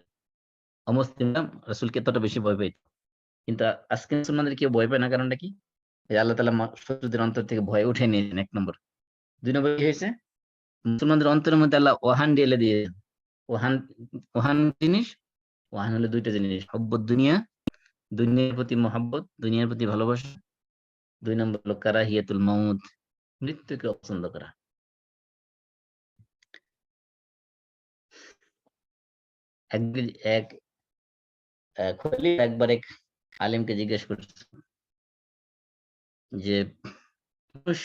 অমুসলিমরা রাসূলকে এতটা বেশি ভয় পাইত। কিন্তু আজকে মুসলমানদের কেউ ভয় পায় না, কারণটা কি? এই আল্লাহ তাআলা শত্রুদের অন্তর থেকে ভয় উঠিয়ে নিয়েছেন 1 নম্বর। 2 নম্বর কি হয়েছে? মুসলমানদের অন্তরের মধ্যে আল্লাহ ওয়াহান ঢেলে দিয়েছেন। ওয়াহান, ওয়াহান জিনিস, ওয়াহান হলো 2টা জিনিস, হুব্বুদ দুনিয়া দুনিয়ার প্রতি মহব্বত, দুনিয়ার প্রতি ভালোবাসা। 2 নম্বর হলো কারাহিয়াতুল মাউত, মৃত্যুকে অপছন্দ করা। একদিন এক খলিফা একবার এক আলেমকে জিজ্ঞেস করছে যে মানুষ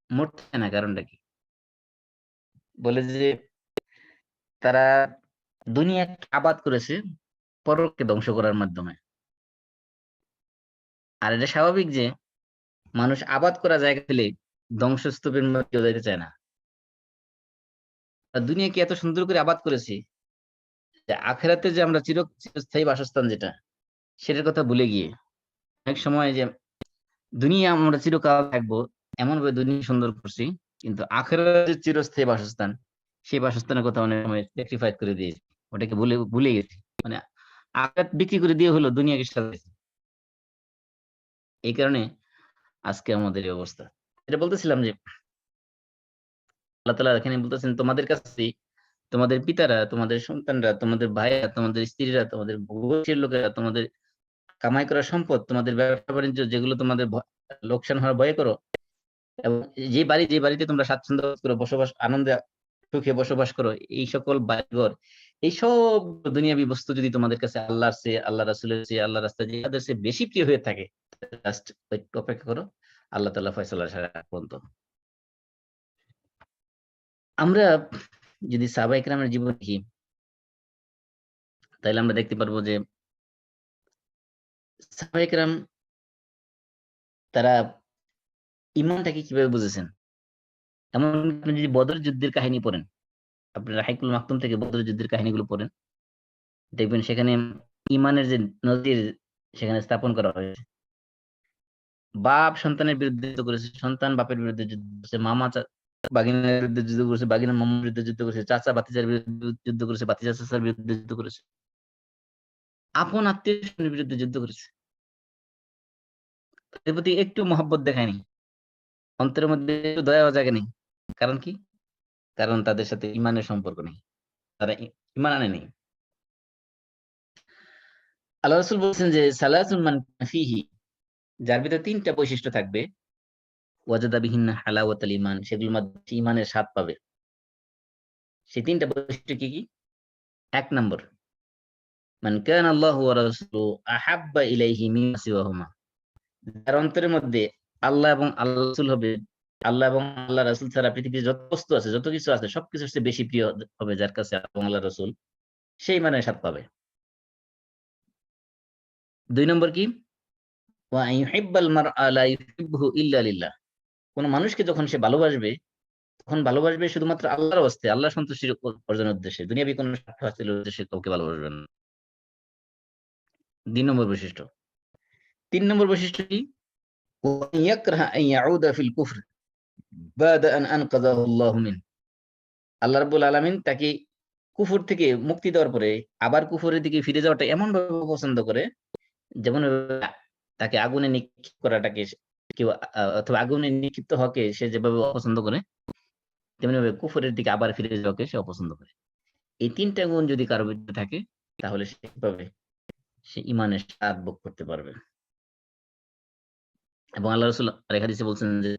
মরছে না কারণটা কি? বলে যে তারা দুনিয়াকে আবাদ করেছে পরকে ধ্বংস করার মাধ্যমে। আর এটা স্বাভাবিক যে মানুষ আবাদ করা জায়গা পেলে ধ্বংসস্তূপের মধ্যে কেউ যেতে চায় না। আর দুনিয়াকে এত সুন্দর করে আবাদ করেছি যে আখেরাতে যে আমরা চিরস্থায়ী বাসস্থান যেটা, সেটার কথা ভুলে গিয়ে অনেক সময় যে দুনিয়া আমরা চিরকাল থাকবো এমন ভাবে দুনিয়া সুন্দর করছি, কিন্তু আখেরাতে যে চিরস্থায়ী বাসস্থান, সেই বাসস্থানের কথা অনেক সময় স্যাক্রিফাইস করে দিয়েছি, ওটাকে ভুলে গেছি। মানে আখেরাত বিক্রি করে দিয়ে হলো দুনিয়াকে সাজাইছি। এই কারণে আজকে আমাদের এই অবস্থা। এটা বলতেছিলাম যে আল্লাহ তাআলা এখানে বলতেছেন তোমাদের কাছে তোমাদের পিতারা, তোমাদের সন্তানরা, তোমাদের ভাইরা, তোমাদের স্ত্রীরা, তোমাদের বংশের লোকেরা, তোমাদের কামাই করা সম্পদ, তোমাদের ব্যবসা বাণিজ্য যেগুলো তোমাদের লোকসান হওয়ার ভয় করো, এবং যে বাড়িতে তোমরা স্বাচ্ছন্দ্য বোধ করো, বসবাস আনন্দে সুখে বসবাস করো, এই সকল বাড়িঘর, এই সব দুনিয়াবী বস্তু যদি তোমাদের কাছে আল্লাহর চেয়ে, আল্লাহ রাসূলের চেয়ে, আল্লাহ রাস্তায় জিহাদের চেয়ে বেশি প্রিয় হয়ে থাকে, জাস্ট একটু অপেক্ষা করো, আল্লাহ তাআলা ফয়সালা ছাড়া পর্যন্ত। আমরা যদি সাহাবায়ে কেরামের জীবন দেখি, তাহলে আমরা দেখতে পারবো যে সাহাবায়ে কেরাম তারা ঈমানটাকে কিভাবে বুঝেছেন। এমন আপনি যদি বদর যুদ্ধের কাহিনী পড়েন, আপনি রাহিকুল মাকতুম থেকে বদর যুদ্ধের কাহিনীগুলো পড়েন, দেখবেন সেখানে ঈমানের যে নজির সেখানে স্থাপন করা হয়েছে। বাপ সন্তানের বিরুদ্ধে যুদ্ধ করেছে, সন্তান বাপের বিরুদ্ধে যুদ্ধ করেছে, মামা বাগিনার বিরুদ্ধে যুদ্ধ করেছে, বাগিনা মামার বিরুদ্ধে যুদ্ধ করেছে, চাচা ভাতিজার বিরুদ্ধে যুদ্ধ করেছে, ভাতিজা চাচার বিরুদ্ধে যুদ্ধ করেছে, আপন আত্মীয়ের বিরুদ্ধে যুদ্ধ করেছে। তাদের প্রতি একটু মহব্বত দেখায়নি, অন্তরের মধ্যে একটু দয়াও জাগেনি। কারণ কি? কারণ তাদের সাথে ঈমানের সম্পর্ক নেই, তারা ঈমান আনেনি। আল্লাহ রাসূল বলছেন যে সালাসুন মান ফিহি, যার ভিতরে 3টা বৈশিষ্ট্য থাকবে, ওয়াজাদা বিহিন্না হালাওয়াতাল ঈমান, সেগুলোর মাধ্যমে ঈমানের স্বাদ পাবে। সেই 3টা বৈশিষ্ট্য কি কি? 1 নম্বর, মান কানা আল্লাহু ওয়া রাসূলুহু আহাব্বা ইলাইহি মিম্মা সিওয়াহুমা, যার অন্তরের মধ্যে আল্লাহ এবং আল্লাহ রাসূল হবে, আল্লাহ এবং আল্লাহ রাসূল ছাড়া পৃথিবীতে যত বস্তু আছে, যত কিছু আছে, সবকিছুর চেয়ে বেশি প্রিয় হবে যার কাছে আল্লাহ এবং আল্লাহ রাসূল, সেই ঈমানের স্বাদ পাবে। 2 নম্বর কি? ওয়া আইয়ুহিব্বাল মারআ লা ইউহিব্বুহু ইল্লা লিল্লাহ, কোন মানুষকে যখন সে ভালোবাসবে, তখন ভালোবাসবে শুধুমাত্র আল্লাহর ওয়াস্তে, আল্লাহর সন্তুষ্টির অর্জনের উদ্দেশ্যে, দুনিয়াবী কোন স্বার্থ হাসিলের উদ্দেশ্যে কাউকে ভালোবাসবে না। 2 নম্বর বৈশিষ্ট্য। 3 নম্বর বৈশিষ্ট্য কি? ওয়া ইয়াকরাহা আন ইয়াউদা ফিল কুফর বাদা আন আনকাযাহু আল্লাহু মিন, আল্লাহ রাব্বুল আলামিন তাকে কুফর থেকে মুক্তি দেওয়ার পরে আবার কুফরের দিকে ফিরে যাওয়াটা এমন ভাবে পছন্দ করে, যেমন তাকে আগুনে নিক্ষেপ করাটাকে কেউ অথবা আগুনে নিক্ষিপ্ত হওয়াকে সে যেভাবে অপছন্দ করে, তেমনি ভাবে কুফরের দিকে আবার ফিরে যাওয়াকে সে অপছন্দ করে। এই 3টা গুণ যদি কারো ভিতরে থাকে, তাহলে সে কিভাবে সে ঈমানের স্বাদ ভোগ করতে পারবে। এবং আল্লাহ রাসূল আরেক হাদিসে বলছেন যে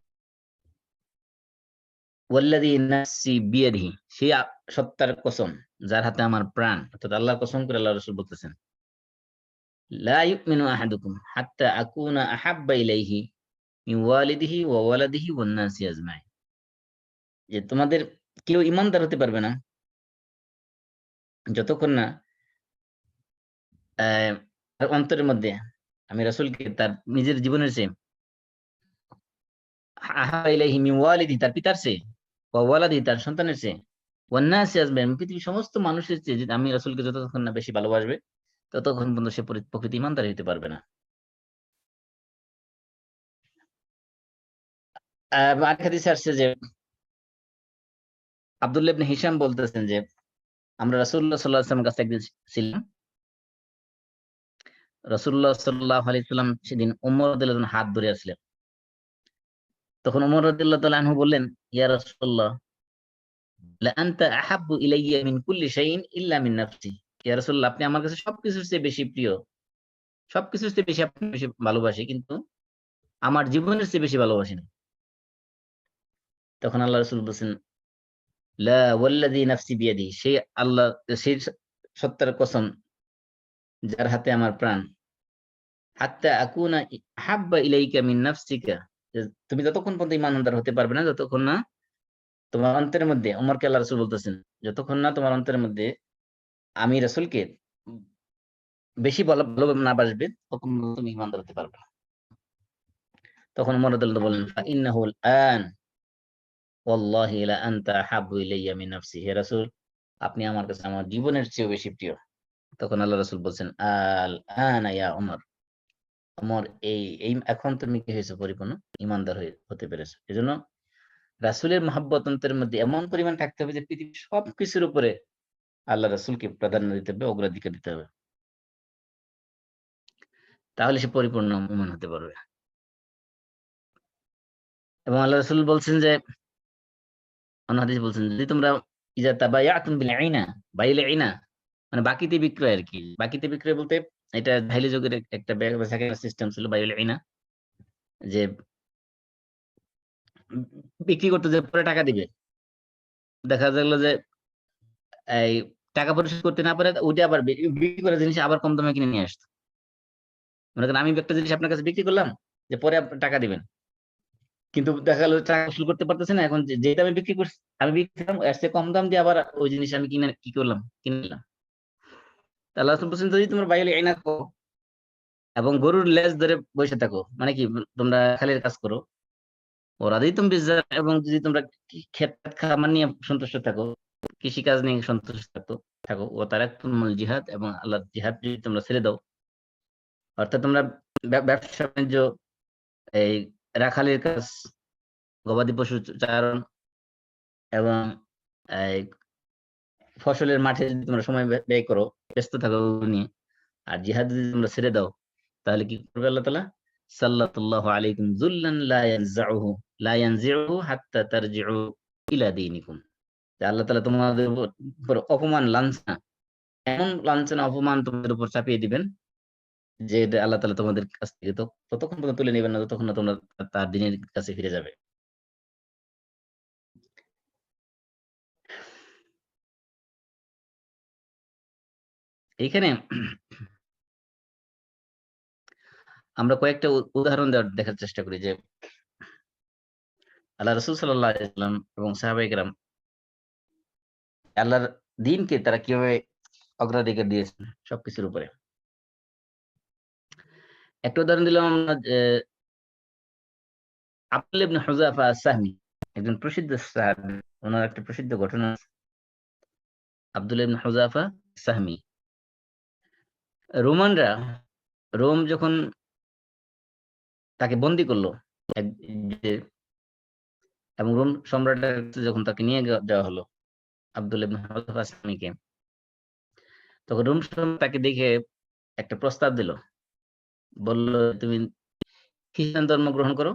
ওয়াল্লাযী নাফসি বিয়াদিহি, সেই সত্তার কসম যার হাতে আমার প্রাণ, অর্থাৎ আল্লাহর কসম করে আল্লাহ রাসূল বলতেছেন, লা ইউমিনু আহাদুকুম হাত্তা আকুনা আহাব্বা ইলাইহি মিন ওয়ালিদিহি ওয়া ওয়ালাদিহি ওয়ান নাসি আজমাইন, যে তোমাদের কেউ ঈমানদার হতে পারবে না যতক্ষণ না তার অন্তরের মধ্যে আমি রাসূলকে তার নিজের জীবনের চেয়ে, আহাব্বা ইলাইহি মিন ওয়ালিদিহি তার পিতার চেয়ে, ওয়া ওয়ালাদিহি তার সন্তানের চেয়ে, ওয়ান নাসি আজমাইন পৃথিবীর সমস্ত মানুষের চেয়ে যদি আমি রাসূলকে যতক্ষণ না বেশি ভালোবাসবে, ততক্ষণ পর্যন্ত সে প্রকৃত ঈমানদার হইতে পারবে না। আরেক হাদিসে আসছে যে আব্দুল্লাহ ইবনে হিশাম বলতেছেন যে আমরা রাসূলুল্লাহ সাল্লাল্লাহু আলাইহি ওয়াসাল্লামের কাছে একদিন ছিলাম। রাসূলুল্লাহ সাল্লাল্লাহু আলাইহি ওয়াসাল্লাম সেদিন ওমর রাদিয়াল্লাহু আনহু হাত ধরে আছিলেন। তখন ওমর রাদিয়াল্লাহু তাআলা আনহু বললেন, ইয়া রাসূলুল্লাহ লা আনতা আহাব্বু ইলাইয়া মিন কুল্লি শাইইন ইল্লা মিন নাফসি, ইয়া রাসূলুল্লাহ আপনি আমার কাছে সবকিছুর চেয়ে বেশি প্রিয়, সবকিছুর চেয়ে বেশি আপনাকে বেশি ভালোবাসি, কিন্তু আমার জীবনের চেয়ে বেশি ভালোবাসি না। তখন আল্লাহ রাসূল বলছেন, লা ওয়াল্লাযী নাফসি বিয়াদিহি, সেই আল্লাহ, সেই সত্তার কসম যার হাতে আমার প্রাণ, হাত্তা আকুনা আহাব্বা ইলাইকা মিন নাফসিকা, যে তুমি যতক্ষণ পর্যন্ত ঈমানদার হতে পারবে না, যতক্ষণ না তোমার অন্তরের মধ্যে, ওমরকে আল্লাহ রাসূল বলতেছেন, যতক্ষণ না তোমার অন্তরের মধ্যে আমি রাসূলকে বেশি ভালো না বাসবে, তখন তুমি ঈমানদার হতে পারবে না। তখন ওমর রাদিয়াল্লাহু বললেন, ফাইন্নাহু আন ওয়াল্লাহি লা আনতা আহাব্বু ইলাইয়া মিন নাফসি, হে রাসূল, আপনি আমার কাছে আমার জীবনের চেয়েও বেশি প্রিয়। তখন আল্লাহ রাসূল বলছেন, আল আনা ইয়া ওমর, ওমর, এই এখন তুমি কি হয়েছে, পরিপূর্ণ ঈমানদার হতে পেরেছো। এজন্য রাসূলের মহব্বত অন্তরের মধ্যে এমন পরিমাণ থাকতে হবে যে পৃথিবীর সবকিছুর উপরে আল্লাহ রাসূলকে প্রাধান্য দিতে হবে, অগ্রাধিকার দিতে হবে। তাহলে সে পরিপূর্ণ মুমিন হতে পারবে। এবং আল্লাহ রাসূল বলছেন যে, অন্য হাদিসে বলছেন, যদি তোমরা ইজা তাবায়াতুম বিল আইনা, বাইল আইনা, মানে বাকিতে বিক্রয় আর কি। বাকিতে বিক্রয় বলতে এটা জাহিলি যুগের একটা বেচাকেনার সিস্টেম ছিল, বাইল আইনা, যে বিক্রি করতে যে পরে টাকা দিবে। দেখা গেল যে এই টাকা পরিশোধ করতে না পারে, ওইটা আবার বিক্রি করা জিনিস আবার কম দামে কিনে নিয়ে আসতো। মনে করেন আমি একটা জিনিস আপনার কাছে বিক্রি করলাম, যে পরে আপনি টাকা দিবেন, কিন্তু দেখা গেল টাকা উসুল করতে পারতেছে না। এখন যে দামে বিক্রি করছি, আমি বিক্রি করলাম এর চেয়ে কম দাম দিয়ে, আবার ওই জিনিস আমি কি করলাম, কিনে নিলাম। আল্লাহ রাসূল বলছেন, যদি তোমরা বাইল আইনা করো এবং গরুর লেজ ধরে বসে থাকো, মানে কি তোমরা খালের কাজ করো, ওরা যদি তুমি এবং যদি তোমরা ক্ষেত খামার নিয়ে সন্তুষ্ট থাকো, কৃষি কাজ নিয়ে সন্তুষ্ট থাকো, ও তারাকতুমুল জিহাদ, এবং আল্লাহর জিহাদ যদি তোমরা ছেড়ে দাও, অর্থাৎ তোমরা ব্যবসা বাণিজ্য, এই রাখালের কাজ, গবাদি পশু চারণ, এবং এই ফসলের মাঠে যদি তোমরা সময় ব্যয় করো, ব্যস্ত থাকো নিয়ে, আর জিহাদ যদি তোমরা ছেড়ে দাও, তাহলে কি করবে আল্লাহ তাআলা? সাল্লাল্লাহু আলাইকুম যুল্লান লা ইয়ানজিউহু হাত্তা তারজিউ ইলা দীনিকুম। যে আল্লাহ তাআলা তোমাদের উপর অপমান, লাঞ্ছনা, এমন লাঞ্ছনা অপমান তোমাদের উপর চাপিয়ে দিবেন, যে এটা আল্লাহ তাআলা তোমাদের কাছ থেকে ততক্ষণ পর্যন্ত তুলে নেবেন না, যতক্ষণ না তোমরা তার দ্বীনের কাছে ফিরে যাবে। এইখানে আমরা কয়েকটা উদাহরণ দেখার চেষ্টা করি, যে আল্লাহ রাসূল সাল্লাল্লাহু আলাইহি ওয়াসাল্লাম এবং সাহাবায়ে কেরাম আল্লাহর দ্বীনকে তারা কিভাবে অগ্রাধিকার দিয়েছেন সবকিছুর উপরে। একটা উদাহরণ দিলাম আমরা, যে আব্দুল্লাহ ইবনে হুযাফা আস-সাহমি, একজন প্রসিদ্ধ সাহাবী। ওনার একটা প্রসিদ্ধ ঘটনা আছে। আব্দুল্লাহ ইবনে হুযাফা আস-সাহমি, রোমানরা, রোম যখন তাকে বন্দী করলো, এবং রোম সম্রাটের কাছে যখন তাকে নিয়ে যাওয়া হলো, আব্দুল্লাহ ইবনে হুযাফা আস-সাহমিকে, তখন রোম সম্রাট তাকে দেখে একটা প্রস্তাব দিল। বলল, তুমি খ্রিস্টান ধর্ম গ্রহণ করো,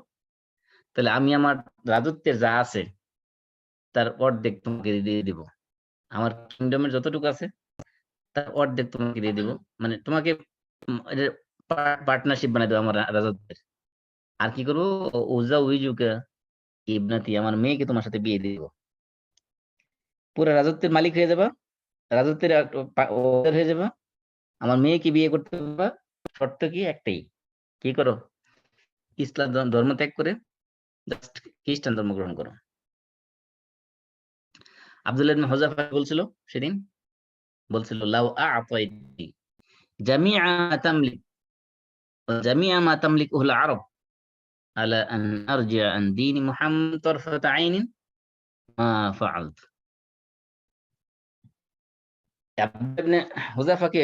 তাহলে আমি আমার রাজত্বের যা আছে তার অর্ধেক তোমাকে দিয়ে দিব। আমার কিংডমের যতটুকু আছে তার অর্ধেক তোমাকে দিয়ে দিব। মানে তোমাকে পার্টনারশিপ বানাই দেবো আমার রাজত্বের। আর কি করবো, উজা উইজুকা ইবনাতি, আমার মেয়েকে তোমার সাথে বিয়ে দিব। পুরো রাজত্বের মালিক হয়ে যাবা, রাজত্বের হয়ে যাবা, আমার মেয়েকে বিয়ে করতে পারবা। শর্ত কি একটাই, কি করো, ইসলাম ধর্ম ত্যাগ করে জাস্ট খ্রিস্টান ধর্ম গ্রহণ করো। আব্দুল্লাহ ইবনে হুযাফা বলছিল সেদিন, বলছিল, লাউ আ'তাইতি জামিআ তামলিক ওয়া জামিআ মা তামলিকুহুল আরব আলা আন আরজি'a আন দীনি মুহাম্মদ তারফাতা আইনিন মা ফাআলতু। আব্দুল্লাহ ইবনে হুযাফাকে,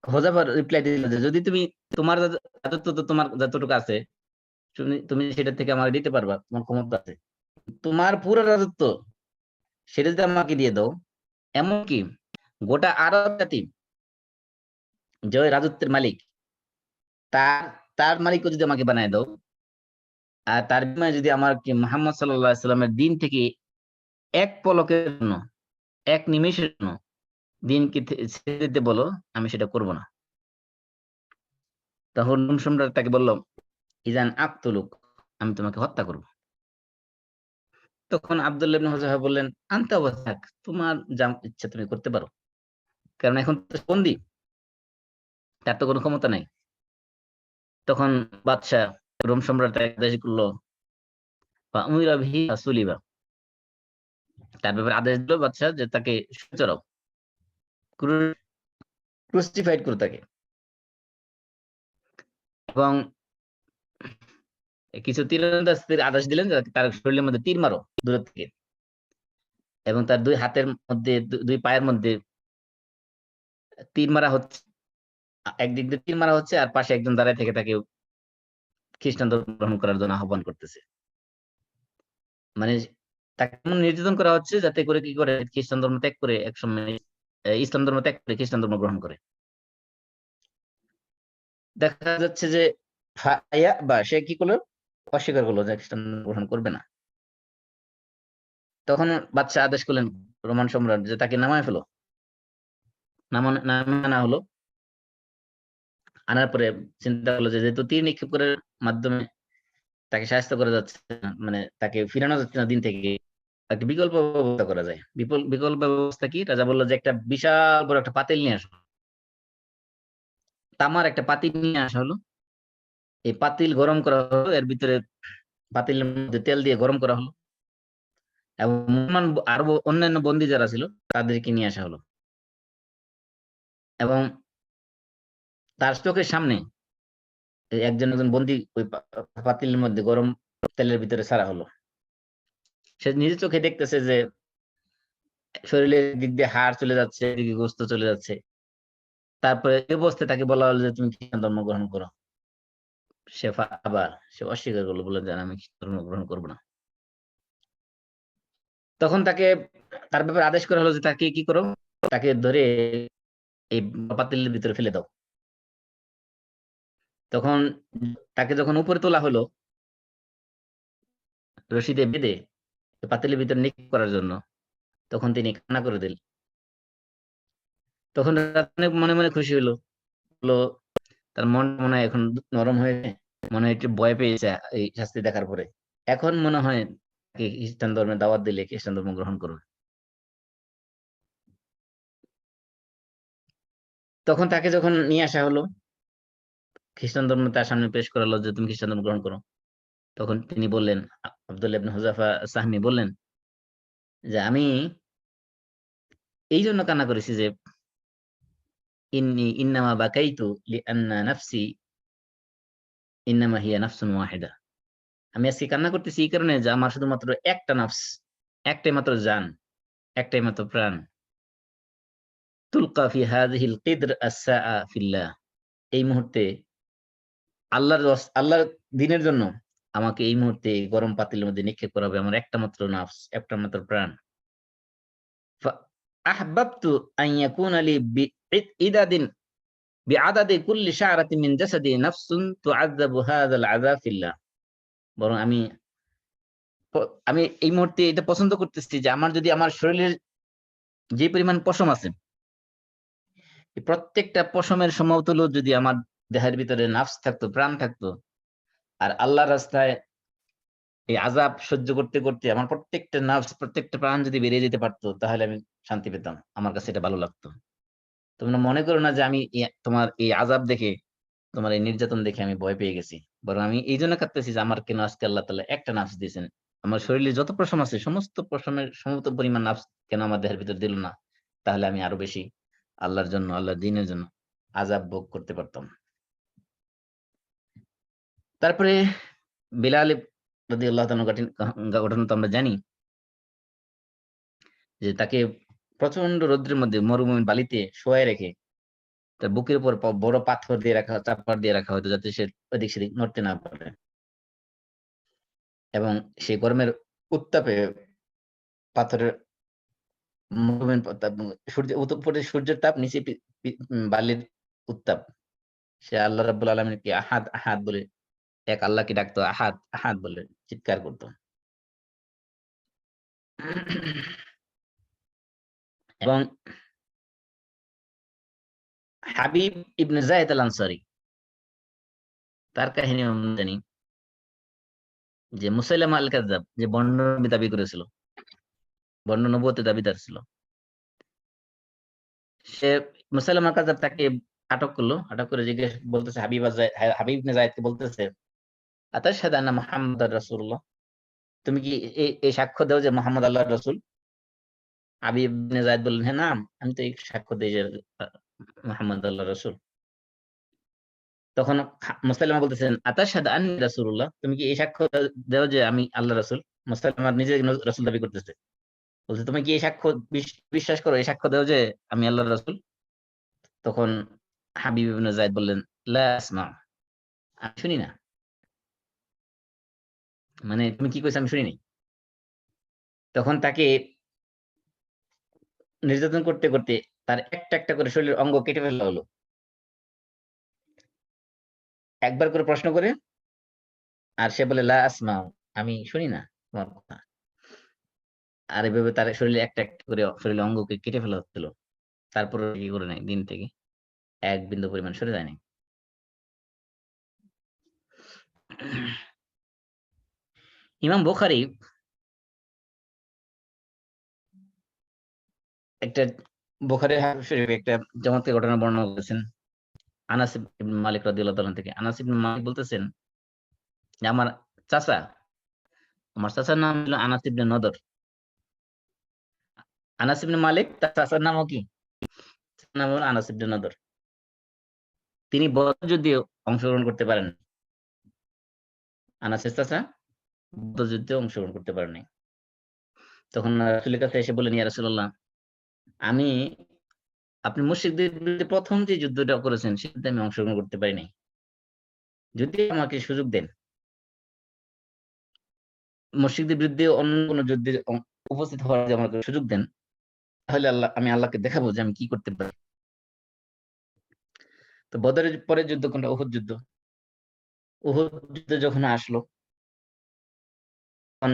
হুযাফা রিপ্লাই দিল যে, যদি তুমি তোমার রাজত্ব তো তোমার যতটুকু আছে, তুমি সেটা থেকে আমাকে দিতে পারবা, তোমার ক্ষমতা আছে। তোমার পুরো রাজত্ব সেটা যদি আমাকে দিয়ে দাও, এমনকি গোটা আরব জাতি যে রাজত্বের মালিক, তার তার মালিকও যদি আমাকে বানায় দাও, আর তার বিনিময়ে যদি আমার কি মুহাম্মদ সাল্লাল্লাহু আলাইহি সাল্লামের দিন থেকে এক পলকের জন্য, এক নিমেষের জন্য দিনকে ছেড়ে দিতে বলো, আমি সেটা করব না। তখন রোম সম্রাট তাকে বলল, ইজান আকতুলুক, আমি তোমাকে হত্যা করব। তখন আব্দুল্লাহ ইবনে হুযায়ফা বললেন, আনতা ওয়াসাক, তোমার যা ইচ্ছা তুমি করতে পারো, কারণ এখন তো বন্দী, তার তো কোনো ক্ষমতা নাই। তখন বাদশাহ রোম সম্রাট আদেশ করলো, উমিরা বিহি ফাসুলিবা, তার ব্যাপারে আদেশ দিল বাদশাহ যে তাকে চড়াও, ক্রুসিফাইড করো তাকে, এবং কিছু তীরন্দাজদের আদেশ দিলেন যে তার শরীরের মধ্যে তীর মারো দূর থেকে, এবং তার দুই হাতের মধ্যে, দুই পায়ের মধ্যে তীর মারা হচ্ছে, একদিক দিয়ে তীর মারা হচ্ছে, আর পাশে একজন দাঁড়ায় থেকে তাকে খ্রিস্টান ধর্ম গ্রহণ করার জন্য আহ্বান করতেছে। মানে তাকে এমন নির্যাতন করা হচ্ছে যাতে করে কি করে খ্রিস্টান ধর্ম ত্যাগ করে একসময় ইসলাম ধর্ম ত্যাগ করে খ্রিস্টান ধর্ম গ্রহণ করে। দেখা যাচ্ছে যে বা সে কি করলো, অস্বীকার করলো যে খ্রিস্টান গ্রহণ করবে না। তখন বাদশাহ আদেশ করলেন রোমান সম্রাট যে তাকে নামায় ফেলো। নামে আনা হলো। আনার পরে চিন্তা করলো যে যেহেতু তীর নিক্ষেপ করার মাধ্যমে তাকে সাহায্য করা যাচ্ছে না, মানে তাকে ফিরানো যাচ্ছে না দিন থেকে, একটা বিকল্প ব্যবস্থা করা যায়। বিকল্প ব্যবস্থা কি? রাজা বললো যে একটা বিশাল বড় একটা পাতিল নিয়ে আসো, তামার একটা পাতিল নিয়ে আসা হলো। এই পাতিল গরম করা হলো, এর ভিতরে পাতিলের মধ্যে তেল দিয়ে গরম করা হলো, এবং আরো অন্যান্য বন্দী যারা ছিল তাদেরকে নিয়ে আসা হলো, এবং তার চোখের সামনে একজন একজন বন্দী ওই পাতিলের মধ্যে গরম তেলের ভিতরে ছাড়া হলো। সে নিজের চোখে দেখতেছে যে শরীরের দিক দিয়ে হাড় চলে যাচ্ছে, এদিকে গোস্ত চলে যাচ্ছে। তারপরে এই অবস্থায় তাকে বলা হলো যে তুমি খ্রিস্টান ধর্ম গ্রহণ করো। আবার সে অস্বীকার করলো, বললো যে আমি খ্রিস্টান ধর্ম গ্রহণ করবো না। তখন তাকে তার ব্যাপারে আদেশ করা হলো যে তাকে কি করো, তাকে ধরে এই পাতিলের ভিতরে ফেলে দাও। তখন তাকে যখন উপরে তোলা হলো রশিদে বেঁধে পাতিলের ভিতরে নিক্ষেপ করার জন্য, তখন তিনি কান্না করে দিলেন। তখন অনেক মনে মনে খুশি হলো, বললো তার মন মনে হয় এখন নরম হয়ে, মনে হয় একটু ভয় পেয়েছে এই শাস্তি দেখার পরে। এখন মনে হয় খ্রিস্টান ধর্মে দাওয়াত দিলে খ্রিস্টান ধর্ম গ্রহণ করবে। তখন তাকে যখন নিয়ে আসা হলো, খ্রিস্টান ধর্ম তার সামনে পেশ করা হলো যে তুমি খ্রিস্টান ধর্ম গ্রহণ করো। তখন তিনি বললেন, আব্দুল্লাহ ইবনে হুযায়ফা সাহমি বললেন যে আমি এই জন্য কান্না করেছি যে ইন্নামা বাকাইতু লিআন্না নাফসি ইন্নামা হিয়া নাফসুন ওয়াহিদা। আমি আজকে কান্না করতেছি এই কারণে যে আমার শুধুমাত্র একটা নাফস, একটাই মাত্র জান, একটাই মাত্র প্রাণ, তুলকা ফি হাযিহিল কিদর আস-সাআ ফিল্লাহ, এই মুহূর্তে আল্লাহর দ্বীনের জন্য আমাকে এই মুহূর্তে গরম পাতিলের মধ্যে নিক্ষেপ করা হবে, আমার একটা মাত্র নাফস, একটা মাত্র প্রাণ। আহবাবতু আন ইয়াকুনা লি বিইদাদিন বিআদাদি কুল্লি শা'রাতিন মিন জাসাদি নাফসুন তু'আযাবু হাযাল আযাব ফিল্লাহ। বরং আমি এই মুহূর্তে এটা পছন্দ করতেছি যে আমার যদি আমার শরীরের যে পরিমাণ পশম আছে, এই প্রত্যেকটা পশমের সমতুল্য যদি আমার দেহের ভিতরে নাফস থাকতো, প্রাণ থাকতো, আর আল্লাহর রাস্তায় এই আযাব সহ্য করতে করতে আমার প্রত্যেকটা নাফস, প্রত্যেকটা প্রাণ যদি বেরিয়ে যেতে পারতো, তাহলে আমি শান্তি পেতাম, আমার কাছে এটা ভালো লাগতো। তোমরা মনে করো না যে আমি তোমার এই আযাব দেখে, তোমার এই নির্যাতন দেখে আমি ভয় পেয়ে গেছি, বরং আমি এই জন্য কাঁদতেছি যে আমার কেন আজকে আল্লাহ তাআলা একটা নাফস দিয়েছেন। আমার শরীরে যত পশম আছে সমস্ত পশমের সমস্ত পরিমাণ নাফস কেন আমার দেহের ভিতর দিল না, তাহলে আমি আরো বেশি আল্লাহর জন্য, আল্লাহর দ্বীনের জন্য আযাব ভোগ করতে পারতাম। তারপরে বিলাল রাদিয়াল্লাহু তাআলা ঘটনা তো আমরা জানি যে তাকে প্রচন্ড রৌদ্রের মধ্যে মরুভূমির বালিতে শোয়ায় রেখে তার বুকের উপর বড় পাথর দিয়ে রাখা, চাপার দিয়ে রাখা হতো যাতে সে এদিক সেদিক নড়তে না পারে, এবং সেই গরমের উত্তাপে পাথরের মরুভূমির উপরে সূর্যের তাপ, নিচে বালির উত্তাপ, সে আল্লাহ রাব্বুল আলামিনকে আহাদ আহাদ বলে, এক আল্লাহকে ডাকতো, আহাদ আহাদ বলে চিৎকার করতো। এবং হাবিব ইবনে যায়েদ আল আনসারী, তার কাহিনী আমরা জানি যে মুসাইলামা আল কাযযাব যে বর্ণ নবী দাবি করেছিল, বর্ণ নবুয়তের দাবিদার ছিল, সে মুসাইলামা আল কাযযাব তাকে আটক করলো। আটক করে জিজ্ঞেস বলতেছে হাবিব ইবনে যায়েদকে বলতেছে, আতাশহাদু আন্না মুহাম্মাদার রাসূলুল্লাহ, তুমি কি এই সাক্ষ্য দাও যে মুহাম্মদ আল্লাহর রাসূল? হাবিব ইবনে যায়েদ বললেন, হ্যাঁ নাম, আমি তো এই সাক্ষ্য দিই যে মুহাম্মদ আল্লাহর রাসূল। তখন মুসাইলামা বলতেছেন, আতাশহাদু আন্নী রাসূলুল্লাহ, তুমি কি এই সাক্ষ্য দাও যে আমি আল্লাহর রাসূল? মুসাইলামা নিজে রাসূল দাবি করতেছে, বলছে তুমি কি এই সাক্ষ্য বিশ্বাস করো, এই সাক্ষ্য দাও যে আমি আল্লাহর রাসূল? তখন হাবিব ইবনে যায়েদ বললেন, লা আসমা, আমি শুনি না। মানে তুমি কি কইছো আমি শুনি নাই। তখন তাকে নির্যাতন করতে করতে তার একটা একটা করে শরীরের অঙ্গ কেটে ফেলা হলো। একবার করে প্রশ্ন করে, আর সে বলে লা আসমা, আমি শুনি না তোমার কথা। আর এভাবে তার শরীরে একটা একটা করে শরীরের অঙ্গকে কেটে ফেলা হচ্ছিল। তারপর কি করে নাই, দিন থেকে এক বিন্দু পরিমাণ সরে যায়নি। ইমাম বুখারী একটা বুখারী শরীফে একটা চমৎকার ঘটনা বর্ণনা করেছেন আনাস ইবনে মালিক রাদিয়াল্লাহু তাআলা থেকে। আনাস ইবনে মালিক বলতেছেন যে আমার চাচার নাম ছিল আনাস ইবনে নদর। আনাস ইবনে মালিক তার চাচার নামও কি? চাচার নাম হলো আনাস ইবনে নদর। তিনি বদর যুদ্ধে অংশগ্রহণ করতে পারেন। আনাসের চাচা বদর যুদ্ধে অংশগ্রহণ করতে পারেনি। তখন রাসূলের কাছে এসে বললেন, ইয়া রাসূলুল্লাহ, আমি আপনি মুশরিকদের বিরুদ্ধে প্রথম যে যুদ্ধটা করেছেন সেটাতে আমি অংশগ্রহণ করতে পারি নাই। যদি আমাকে সুযোগ দেন, মুশরিকদের বিরুদ্ধে অন্য কোন যুদ্ধে উপস্থিত হওয়ার যদি আমাকে সুযোগ দেন, তাহলে আমি আল্লাহকে দেখাবো যে আমি কি করতে পারি। তো বদরের পরের যুদ্ধ কোনটা? উহুদ যুদ্ধ। উহুদ যুদ্ধ যখন আসলো, তখন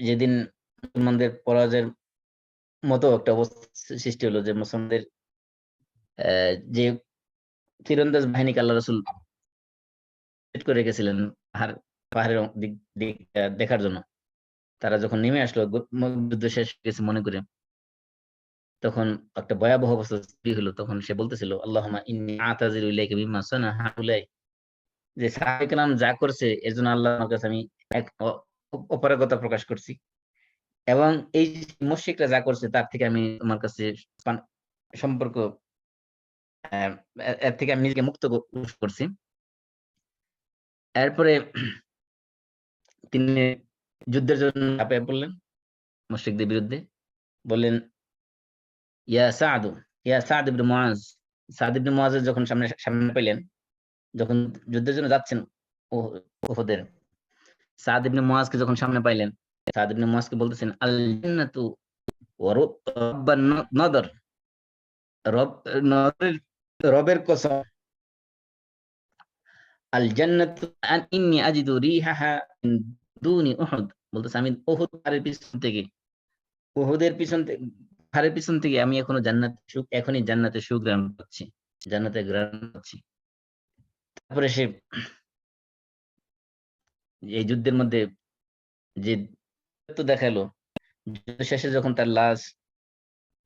যেদিন মুসলমানদের পরাজয়ের মতো একটা অবস্থা সৃষ্টি হলো, যে মুসলমানদের যে তীরন্দাজ বাহিনীকে আল্লাহ রাসূল করে রেখেছিলেন পাহাড়ের দিক দিক দেখার জন্য, তারা যখন নেমে আসলো যুদ্ধ শেষ হয়ে গেছে মনে করে, তখন একটা ভয়াবহ অবস্থা সৃষ্টি হলো। তখন সে বলতেছিল, আল্লাহুম্মা ইন্নী আ'তাযিরু ইলাইকা মিম্মা সানাআ হাউলাই, যে সাহাবায়ে কেরাম যা করছে এর জন্য আল্লাহর কাছে আমি এক অপারগতা প্রকাশ করছি, এবং এই মুশরিকরা যা করছে তার থেকে আমি তোমার কাছে সম্পর্ক এর থেকে আমি নিজেকে মুক্ত করছি। এরপরে তিনি যুদ্ধের জন্য ঝাঁপিয়ে পড়লেন মুশরিকদের বিরুদ্ধে। বললেন, ইয়া সা'দু, ইয়া সা'দ ইবনে মুআজ। সা'দ ইবনে মুআজের যখন সামনে পেলেন, যখন যুদ্ধের জন্য যাচ্ছেন উহুদের, সা'দ ইবনে মুআজকে যখন সামনে পাইলেন, সা'দ ইবনে মুআজকে বলতেছেন, আল জান্নাতু ওয়া রাব্বান নদর, রবের কসম, আল জান্নাতু ইন্নী আজিদু রিহাহা মিন দুনি উহুদ। বলতেছে আমি উহুদ পাহাড়ের পিছন থেকে, উহুদের পাহাড়ের পিছন থেকে আমি এখনই জান্নাতের সুঘ্রাণ পাচ্ছি, জান্নাতের ঘ্রাণ পাচ্ছি। তারপরে সে এই যুদ্ধের মধ্যে যে দেখালো, যুদ্ধ শেষে যখন তার লাশ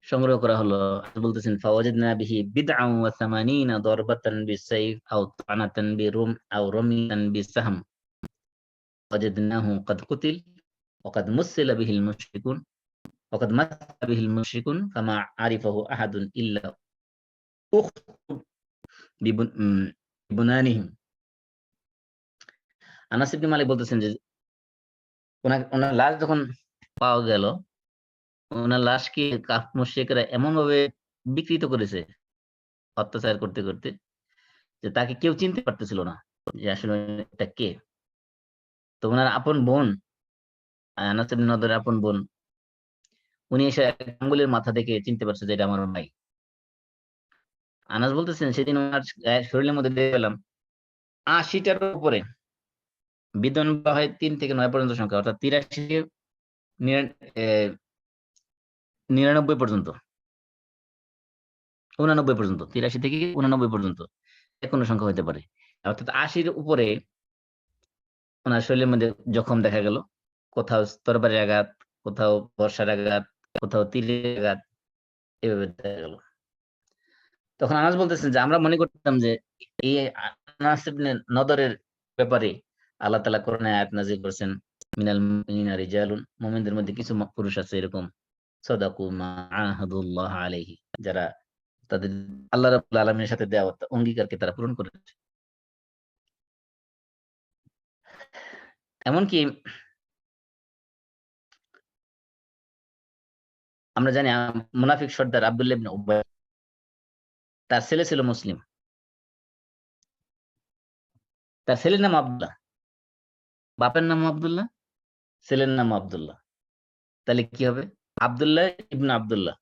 সংগ্রহ করা হলো, বলতেছেন ফাওয়াজাদনা বিহি বিদআন ওয়া সামানিনা দরবাতান বিসাইফ আও তানাতান বিরুম আও রামিয়ান বিসাহম ওয়াজাদনাহু ক্বাদ কুতিল ওয়া ক্বাদ মুসিলা বিহিল মুশরিকুন ওয়া ক্বাদ মাসা বিহিল মুশরিকুন ফামা আরিফাহু আহাদুন ইল্লা উখতু বিবুনানিহিম। আনাস ইবনে মালিক বলতেছেন যে ওনার লাশ যখন পাওয়া গেল, ওনার লাশকে মুশরিকরা এমন ভাবে বিকৃত করেছে অত্যাচার করতে করতে, যে তাকে কেউ চিনতে পারতেছিল না যে আসলে এটা কে। তো ওনার আপন বোন, আনাস ইবনে নদরের আপন বোন, উনি এসে আঙ্গুলের মাথা দেখে চিনতে পারছে যে এটা আমার ভাই। আনাস বলতেছেন সেদিন ওনার শরীরের মধ্যে দেখে পেলাম ৮০টার উপরে বিধন বা হয় ৩ থেকে ৯ পর্যন্ত সংখ্যা, অর্থাৎ ৮৩ থেকে ৯৯ পর্যন্ত, ৮৯ পর্যন্ত, ৮৩ থেকে ৮৯ পর্যন্ত যে কোনো সংখ্যা হতে পারে। অর্থাৎ 80-র উপরে ওনার শরীরের মধ্যে জখম দেখা গেল, কোথাও তরবারির আঘাত, কোথাও বর্ষার আঘাত, কোথাও তীরের আঘাত, এভাবে দেখা গেল। তখন আনাস বলতেছেন যে আমরা মনে করতাম যে এই আনাস ইবনে নদরের ব্যাপারে আল্লাহ তাআলা কোরআনে আয়াত নাযিল করেছেন, মিনাল মুমিনিনা রিজালুন, মুমিনদের মধ্যে কিছু পুরুষ আছে এরকম, সাদাকু মা আহাদুল্লাহ আলাইহি, যারা তাদের আল্লাহ রাব্বুল আলামিনের সাথে দেওয়া অঙ্গীকারকে তারা পূরণ করেছে। এমনকি আমরা জানি মুনাফিক সর্দার আব্দুল্লাহ ইবনে উবাই, তার ছেলে ছিল মুসলিম, তার ছেলের নাম আব্দুল্লাহ, বাপের নাম আব্দুল্লাহ, ছেলের নাম আব্দুল্লাহ। তাহলে কি হবে? আব্দুল্লাহ ইবনে আব্দুল্লাহ।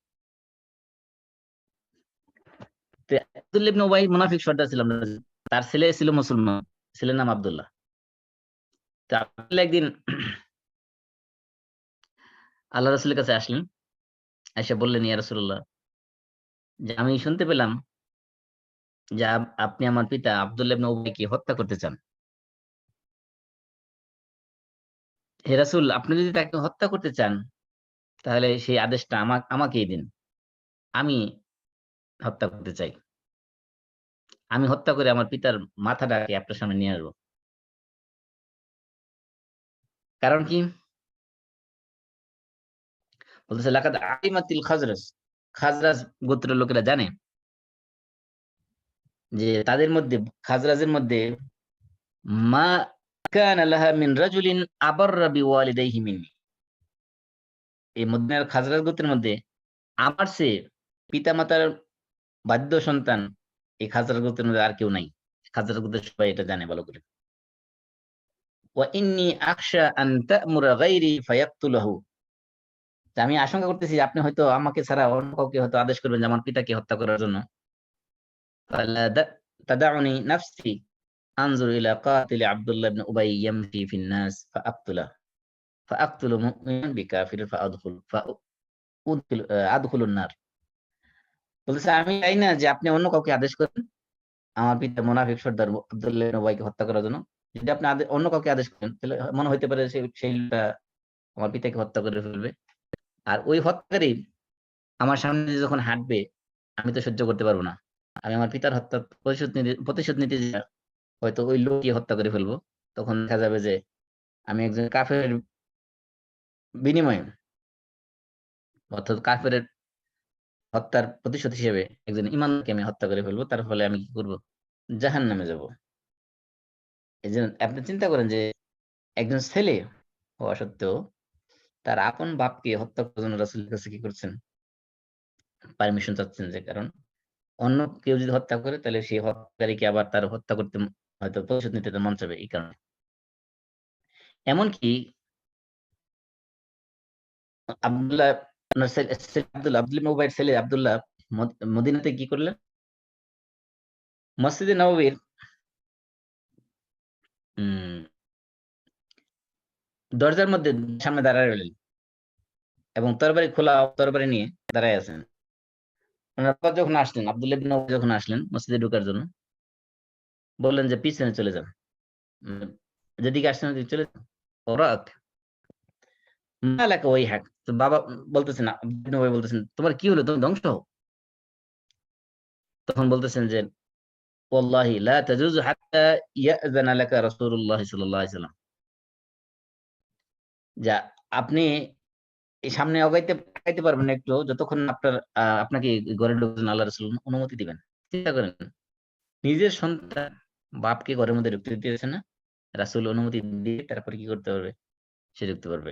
আব্দুল্লাহ ইবনে উবাই মুনাফিক সর্দার ছিল, তার ছেলে ছিল মুসলমান, ছেলের নাম আব্দুল্লাহ। তো আব্দুল্লাহ একদিন আল্লাহ রাসূলের কাছে আসলেন, এসে বললেন, ইয়া রাসূলুল্লাহ, যে আমি শুনতে পেলাম যে আপনি আমার পিতা আব্দুল্লাহ ইবনে উবাইকে হত্যা করতে চান। হে রাসূল, আপনি যদি তাকে হত্যা করতে চান তাহলে সেই আদেশটা আমাকেই দিন, আমি হত্যা করতে চাই। আমি হত্যা করে আমার পিতার মাথাটাকে আপনার সামনে নিয়ে আসবো। কারণ কি? বলতেছে লাকাদ আলিমাতিল খাজরাজ, খাজরাজ গোত্রের লোকেরা জানে যে তাদের মধ্যে, খাজরাজের মধ্যে, মা কানা লাহা মিন রাজুলিন আবাররা বিওয়ালিদাইহি মিন্নি, এই মদিনার খাজরাজ গোত্রের মধ্যে আমার চেয়ে পিতামাতার বাধ্য সন্তান এই খাজরাজ গোত্রের মধ্যে আর কেউ নাই। খাজরাজ গোত্রের সবাই এটা জানে ভালো করে। ওয়া ইন্নী আখশা আন তা'মুরা গায়রি ফায়াকতুলাহু, আমি আশঙ্কা করতেছি আপনি হয়তো আমাকে ছাড়া অন্য কাউকে হয়তো আদেশ করবেন যে আমার পিতাকে হত্যা করার জন্য। ফালা তাদাউনি নাফসি আনজুর ইলা কাতিল আব্দুল্লাহ ইবনে উবাই ইয়ামশি ফিন নাস ফাআকতুলু মুমিনান বিকাফির আদখুলুন নার। বলতেছে আমি চাই না যে আপনি অন্য কাউকে আদেশ করেন আমার পিতা মুনাফিক সর্দার আব্দুল্লাহ ইবনে উবাইকে হত্যা করার জন্য। যদি আপনি অন্য কাউকে আদেশ করেন তাহলে মনে হইতে পারে সেই লোকটা আমার পিতাকে হত্যা করে ফেলবে। আর ওই হত্যাকারী আমার সামনে দিয়ে যখন হাঁটবে আমি তো সহ্য করতে পারবো না। আমি আমার পিতার হত্যার প্রতিশোধ নিতে যেয়ে হয়তো ওই লোককে হত্যা করে ফেলবো। তখন দেখা যাবে যে আমি একজন কাফেরের বিনিময়ে, অর্থাৎ কাফেরের হত্যার প্রতিশোধ হিসেবে একজন ঈমানদারকে আমি হত্যা করে ফেলবো। তার ফলে আমি কি করব? জাহান্নামে যাব। এজন্য আপনি চিন্তা করেন যে একজন ছেলে হওয়া সত্ত্বেও তার আপন বাপকে হত্যা করার জন্য রাসূলের কাছে কি করছেন? পারমিশন চাচ্ছেন, যে কারণ অন্য কেউ যদি হত্যা করে তাহলে সেই হত্যাকারীকে আবার তার হত্যা করতে হয়তো প্রতিশোধ নিতে তার মন চাবে, এই কারণে। এমনকি আব্দুল্লাহ ওনার আব্দুল্লাহ ইবনে উবাইর ছেলে আব্দুল্লাহ মদিনাতে কি করলেন? মসজিদে নববীর উম দরজার মধ্যে সামনে দাঁড়ায় রইলেন এবং তরবারি খোলা তরবারি নিয়ে দাঁড়ায় আছেন। ওনারা যখন আসলেন, আব্দুল্লাহ ইবনে উবাই যখন আসলেন মসজিদে ঢোকার জন্য, বললেন যে পিছনে চলে যান। উম যেদিকে আসছেন ওদিকে চলে যান। ওরাক মালাকা ওয়াইহাক। তো বাবা বলতেছেন, আব্দুল্লাহ ইবনে উবাই বলতেছেন, তোমার কি হলো? তুমি ধ্বংস হও। তখন বলতেছেন যে ওয়াল্লাহি লা তাজুজু হাত্তা ইয়াযানা লাকা রাসূলুল্লাহ সাল্লাল্লাহু আলাইহি ওয়াসাল্লাম, যা আপনি এই সামনে আগাইতে পারবেন না একটু যতক্ষণ না আপনাকে ঘরের লোকজন আল্লাহ রাসূল অনুমতি দিবেন। চিন্তা করেন, নিজের সন্তান বাপকে ঘরের মধ্যে ঢুকতে দিতেছে না, রাসূল অনুমতি দিয়ে তারপরে কি করতে পারবে? সে ঢুকতে পারবে।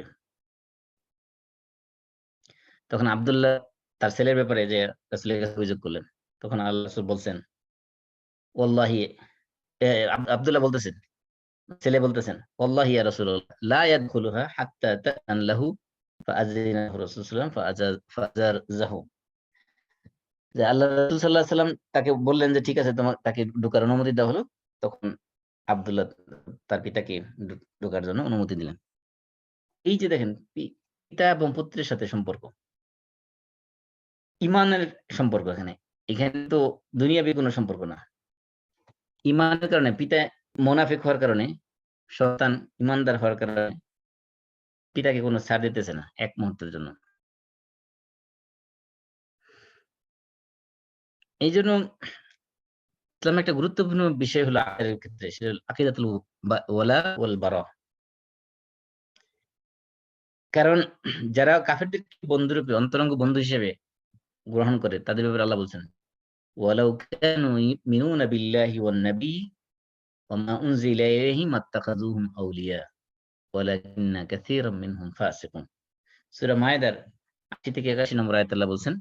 তখন আব্দুল্লাহ তার ছেলের ব্যাপারে যে রাসূলের কাছে অভিযোগ করলেন, তখন আল্লাহ রাসূল বলছেন, ওয়াল্লাহি, আব্দুল্লাহ বলতেছেন, ছেলে বলতেছেন, ওয়াল্লাহি ইয়া রাসূলুল্লাহ লা ইয়াদখুলুহা হাত্তা তা'যান লাহু ফাআযানাহু রাসূলুল্লাহ ফাআজারজাহু। যে আল্লাহ রাসূল সাল্লাল্লাহু আলাইহি ওয়াসাল্লাম তাকে বললেন যে ঠিক আছে, তাকে ঢোকার অনুমতি দেওয়া হলো। তখন আব্দুল্লাহ তার পিতাকে ঢোকার জন্য অনুমতি দিলেন। এই যে দেখেন, পিতা এবং পুত্রের সাথে সম্পর্ক, ঈমানের সম্পর্ক এখানে। এখানে তো দুনিয়াবী কোনো সম্পর্ক না। ইমানের কারণে পিতা মুনাফিক হওয়ার কারণে, সন্তান ইমানদার হওয়ার কারণে পিতাকে কোনো ছাড় দিতেছে না এক মুহূর্তের জন্য। এই জন্য ইসলামের একটা গুরুত্বপূর্ণ বিষয় হলো আকিদার ক্ষেত্রে, সেটা হলো আকিদাতুল ওয়ালা ওয়াল বারা। কারণ যারা কাফেরদেরকে বন্ধুরূপে, অন্তরঙ্গ বন্ধু হিসেবে গ্রহণ করে, তাদের ব্যাপারে আল্লাহ বলছেন, ওয়ালাউ কানু ইউমিনুনা বিল্লাহি ওয়ান নবী ওয়া মা উনজিলা ইলাইহিম মাত্তাখাযুহুম আউলিয়া ওয়ালাকিন্না কাসীরাম মিনহুম ফাসিকুন। সূরা মায়েদার ৮০ থেকে ৮১ নম্বর আয়াতে আল্লাহ বলছেন,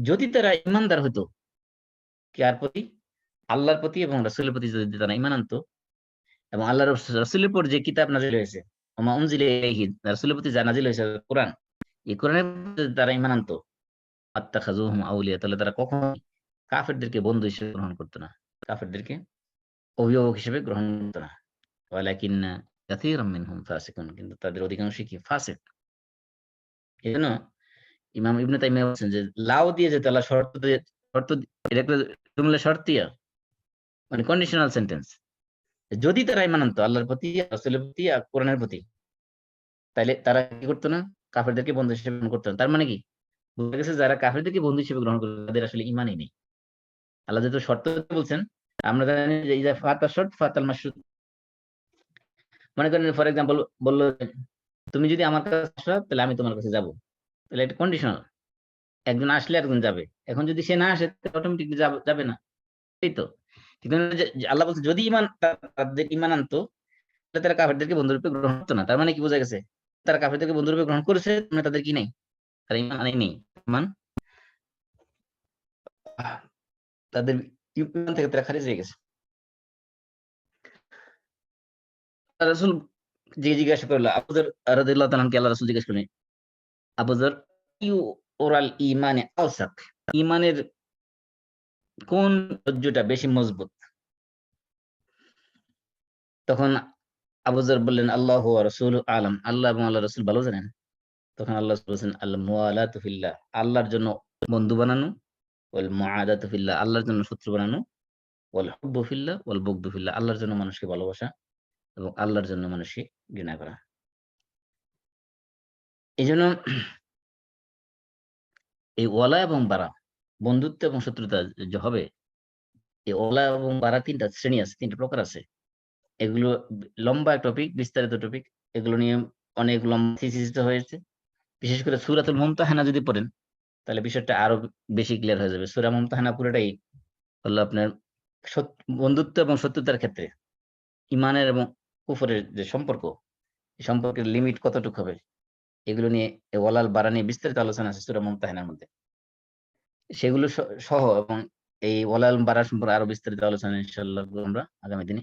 যদি তারা ঈমানদার হতো, কার প্রতি? আল্লাহর প্রতি এবং রাসূলের প্রতি যদি তারা ঈমান আনতো, এবং আল্লাহর রাসূলের উপর যে কিতাব নাযিল হয়েছে, ওয়া মা উনজিলা ইলাইহি, রাসূলের প্রতি যা নাযিল হয়েছে কোরআন, এই কোরআনের প্রতি যদি তারা ঈমান আনতো, আত্তাখাযুহুম আউলিয়া, তাহলে তারা কখনোই কাফেরদেরকে বন্ধু হিসেবে গ্রহণ করতো না, কাফেরদেরকে অভিভাবক হিসেবে গ্রহণ করতো না। ওয়ালাকিন্না কাসীরাম মিনহুম ফাসিকুন, কিন্তু তাদের অধিকাংশই কি? ফাসিক। এজন্য ইমাম ইবনে তাইমিয়া বলছেন যে লাউ দিয়ে যেতে আল্লাহ শর্ত এটা একটা জুমলা শর্তিয়া, মানে কন্ডিশনাল সেন্টেন্স। যদি তারা ঈমান আনতো আল্লাহর প্রতি, রাসূলের প্রতি আর কোরআনের প্রতি, তাইলে তারা কি করতো না? কাফেরদেরকে বন্ধু হিসেবে গ্রহণ করতো না। তার মানে কি? বোঝা গেছে যারা কাফেরদেরকে বন্ধু হিসেবে গ্রহণ করে তাদের আসলে ঈমানই নেই। আল্লাহ যেহেতু শর্ত বলছেন, আমরা জানি যে ইজা ফাতা শর্ত ফাতাল মাশরুত। মনে করেন ফর এক্সাম্পল বলল, তুমি যদি আমার কাছে আসো তাহলে আমি তোমার কাছে যাব। তাহলে এটা কন্ডিশনাল। একজন আসলে একজন যাবে। এখন যদি সে না আসে তাহলে অটোমেটিকলি যাবে না। এই তো। কিন্তু আল্লাহ বলছে যদি তাদের ঈমান আনতো তাহলে তারা কাফেরদেরকে বন্ধুরূপে গ্রহণ করতো না। তার মানে কি বোঝা গেছে? তারা কাফেরদেরকে বন্ধুরূপে গ্রহণ করেছে, মানে তাদের কি নেই? তারা ঈমান আনেনি। ঈমান তাদের ঈমান থেকে তারা খারিজ হয়ে গেছে। রাসূল জিজ্ঞাসা করল, আবু যর রাদিয়াল্লাহু তাআলা আনহু, আল্লাহ রাসূল জিজ্ঞেস করলেন, আবু যর, ইউ ওরাল ঈমানে আওসাক, ঈমানের কোন ধৈর্যটা বেশি মজবুত? তখন আবু যর বললেন, আল্লাহু ওয়া রাসূলুহু আ'লাম, আল্লাহ এবং আল্লাহর রাসূল ভালো জানেন। তখন আল্লাহ বলেছেন, আল মুওয়ালাতু ফিল্লাহ, আল্লাহর জন্য বন্ধু বানানো, ওয়াল মুআদাতু ফিল্লাহ, আল্লাহর জন্য শত্রু বানানো, ওয়াল হুব্বু ফিল্লাহ ওয়াল বুগদু ফিল্লাহ, আল্লাহর জন্য মানুষকে ভালোবাসা এবং আল্লাহর জন্য মানুষকে ঘৃণা করা। এজন্য এই ওয়ালা এবং বারা, বন্ধুত্ব এবং শত্রুতা যে হবে, এই ওয়ালা এবং বারা ৩ টা শ্রেণী আছে, ৩ টা প্রকার আছে। এগুলো লম্বা এক টপিক, বিস্তারিত টপিক। এগুলো নিয়ে অনেক লম্বা থিসিস হয়েছে। বিশেষ করে সূরাতুল মুমতাহানা যদি পড়েন তাহলে বিষয়টা আরো বেশি ক্লিয়ার হয়ে যাবে। সূরা মুমতাহানা পুরোটাই হলো আপনার বন্ধুত্ব এবং শত্রুতার ক্ষেত্রে ঈমানের এবং কুফরের যে সম্পর্ক, এই সম্পর্কের লিমিট কতটুকু হবে, এগুলো নিয়ে ওয়ালাল বারা নিয়ে বিস্তারিত আলোচনা আছে সূরা মুমতাহানার মধ্যে। সেগুলো সহ এবং এই ওয়ালাল বারা সম্পর্কে আরো বিস্তারিত আলোচনা ইনশাআল্লাহ আমরা আগামী দিনে।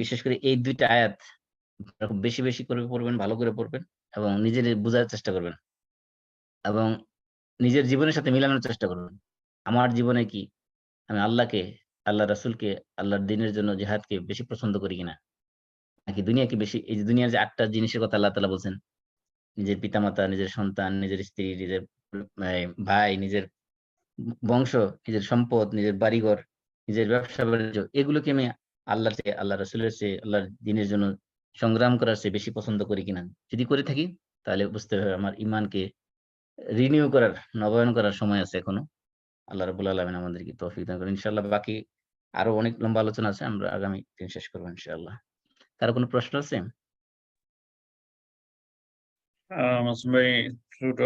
বিশেষ করে এই ২ টা আয়াত খুব বেশি, বেশি করে পড়বেন, ভালো করে পড়বেন এবং নিজের বুঝার চেষ্টা করবেন এবং নিজের জীবনের সাথে মিলানোর চেষ্টা করবেন। আমার জীবনে কি আমি আল্লাহকে, আল্লাহর রাসূলকে, আল্লাহর দ্বীনের জন্য জিহাদকে বেশি পছন্দ করি কিনা? নাকি দুনিয়াকে বেশি? এই যে দুনিয়ার যে ৮ টা জিনিসের কথা আল্লাহ তাআলা বলছেন, নিজের পিতামাতা, নিজের সন্তান, নিজের স্ত্রী, নিজের ভাই, নিজের বংশ, নিজের সম্পদ, নিজের বাড়িঘর, নিজের ব্যবসা-বাণিজ্য, এগুলোকে আমি আল্লাহর চেয়ে, আল্লাহ রাসূলের চেয়ে, আল্লাহর দ্বীনের জন্য সংগ্রাম করার চেয়ে বেশি পছন্দ করি কিনা? যদি করে থাকি তাহলে বুঝতে হবে আমার ঈমানকে রিনিউ করার, নবায়ন করার সময় আছে এখনো। আল্লাহ রাব্বুল আলামিন আমাদেরকে তৌফিক দান করেন। ইনশাআল্লাহ বাকি আরো অনেক লম্বা আলোচনা আছে। আমরা আগামী দিন শেষ করব ইনশাআল্লাহ। কারো কোনো প্রশ্ন আছে? মাসুম ভাই, ছোট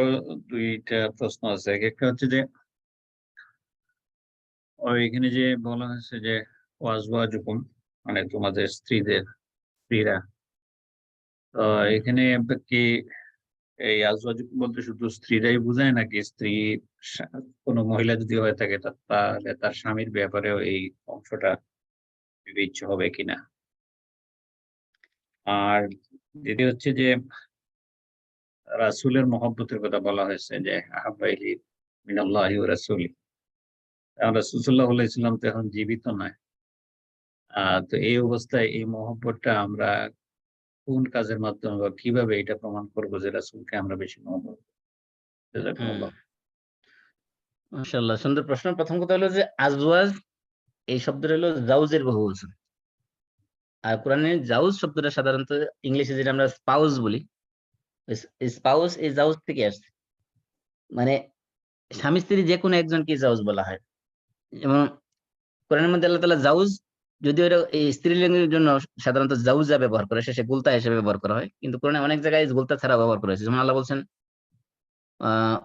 ২টা প্রশ্ন আছে। একটা হচ্ছে যে এখানে যে বলা হয়েছে যে ওয়াজওয়াজুকুম, মানে তোমাদের স্ত্রীরা। তো এখানে কি এই আজওয়াজুকুম বলতে শুধু স্ত্রীরাই বোঝায়, নাকি স্ত্রী সা কোনো মহিলা যদি হয়ে থাকে তাহলে তার স্বামীর ব্যাপারেও এই অংশটা বিবেচ্য হবে কিনা? আর দ্বিতীয় হচ্ছে যে রাসূলের মহব্বতের কথা বলা হয়েছে যে আহাব্বা ইলাইহি মিনাল্লাহি ওয়া রাসূলিহি। রাসূল সাল্লাল্লাহু আলাইহি ওয়াসাল্লাম তো এখন জীবিত নয়। তো এই অবস্থায় এই মহব্বতটা আমরা কোন কাজের মাধ্যমে বা কিভাবে এটা প্রমাণ করব যে রাসূলকে আমরা বেশি মহব্বত করি? হুম, জাযাকুমুল্লাহ। মাশাআল্লাহ সুন্দর প্রশ্ন। প্রথম কথা হলো যে আজওয়াজ এই শব্দটা হলো জাউজের বহুবচন। আর কোরআনে জাউজ শব্দটা সাধারণত ইংলিশে যেটা আমরা স্পাউস বলি, স্পাউস এই জাউজ থেকে আসছে। মানে স্বামী স্ত্রী যে কোনো একজনকে জাউজ বলা হয়। যেমন কোরআনের মধ্যে আল্লাহ তাআলা জাউজ, যদিও এটা এই স্ত্রীলিঙ্গের জন্য সাধারণত জাউজা ব্যবহার করে, শেষে গুলতা হিসেবে ব্যবহার করা হয়, কিন্তু কোরআনে অনেক জায়গায় গুলতা ছাড়া ব্যবহার করা হয়েছে। যেমন আল্লাহ বলছেন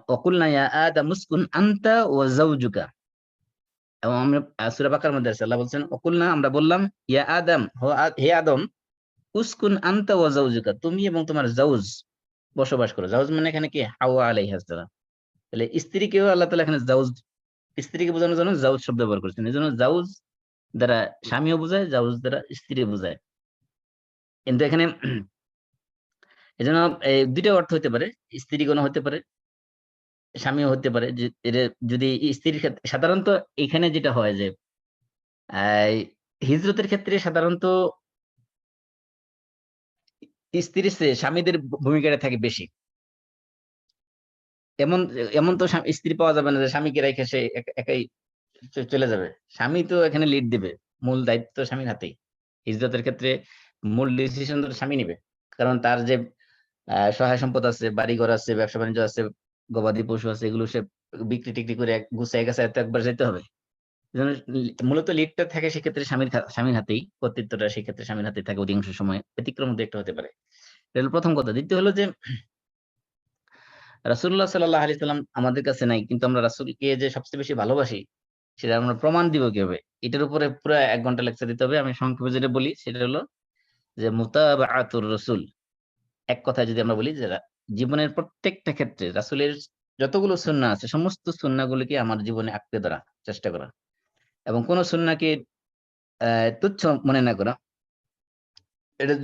ওয়াকুলনা ইয়া আদাম উসকুন আনতা ওয়া যাওজুকা, এবং আমরা সূরা বাকারার মধ্যে আছে, আল্লাহ বলছেন ওয়াকুলনা, আমরা বললাম, ইয়া আদম, হে আদম, উসকুন আনতা ওয়া যাওজুকা, তুমি এবং তোমার জাউজ বসবাস করো। জাউজ মানে এখানে কি? হাওয়া আলাইহিস সালাম। তাহলে স্ত্রীকেও আল্লাহ তাআলা এখানে জাউজ, স্ত্রীকে বোঝানোর জন্য জাউজ শব্দ ব্যবহার করেছেন। এই জন্য জাউজ দ্বারা স্বামীও বোঝায়, জাউজ দ্বারা স্ত্রী বোঝায়। কিন্তু এখানে এই জন্য দুইটা অর্থ হতে পারে, স্ত্রীগণ হতে পারে, স্বামীও হতে পারে। যে এটা যদি স্ত্রীর ক্ষেত্রে সাধারণত এখানে যেটা হয় যে আহ, হিজরতের ক্ষেত্রে সাধারণত স্ত্রীর চেয়ে স্বামীদের ভূমিকাটা থাকে বেশি। এমন এমন তো স্ত্রী পাওয়া যাবে না যে স্বামীকে রেখে সে একাই চলে যাবে। স্বামী তো এখানে লিড দিবে, মূল দায়িত্ব স্বামীর হাতেই। হিজরতের ক্ষেত্রে মূল ডিসিশন তো স্বামী নিবে, কারণ তার যে সহায় সম্পদ আছে, বাড়িঘর আছে, ব্যবসা বাণিজ্য আছে, গবাদি পশু আছে, এগুলো সে বিক্রি টিক্রি করে গুছাই গাছায় তো একবার যেতে হবে। এজন্য মূলত লিডটা থাকে সেক্ষেত্রে স্বামীর হাতেই, কর্তৃত্বটা সেক্ষেত্রে স্বামীর হাতেই থাকে অধিকাংশ সময়। ব্যতিক্রম একটা হতে পারে। এটা হলো প্রথম কথা। দ্বিতীয় হলো যে রাসূলুল্লাহ সাল্লাল্লাহু আলাইহি সাল্লাম আমাদের কাছে নাই, কিন্তু আমরা রাসূলকে যে সবচেয়ে বেশি ভালোবাসি সেটা আমরা প্রমাণ দিব কিভাবে? এটার উপরে পুরো 1 ঘন্টা লেকচার দিতে হবে। আমি সংক্ষেপে যেটা বলি সেটা হলো যে মুতাবাআতুর রাসূল। এক কথায় যদি আমরা বলি যে জীবনের প্রত্যেকটা ক্ষেত্রে রাসূলের যতগুলো সুন্নাহ আছে সমস্ত সুন্নাহগুলোকে আমার জীবনে আঁকড়ে ধরা চেষ্টা করা, এবং কোন সুন্নাহকে তুচ্ছ মনে না করা। এটা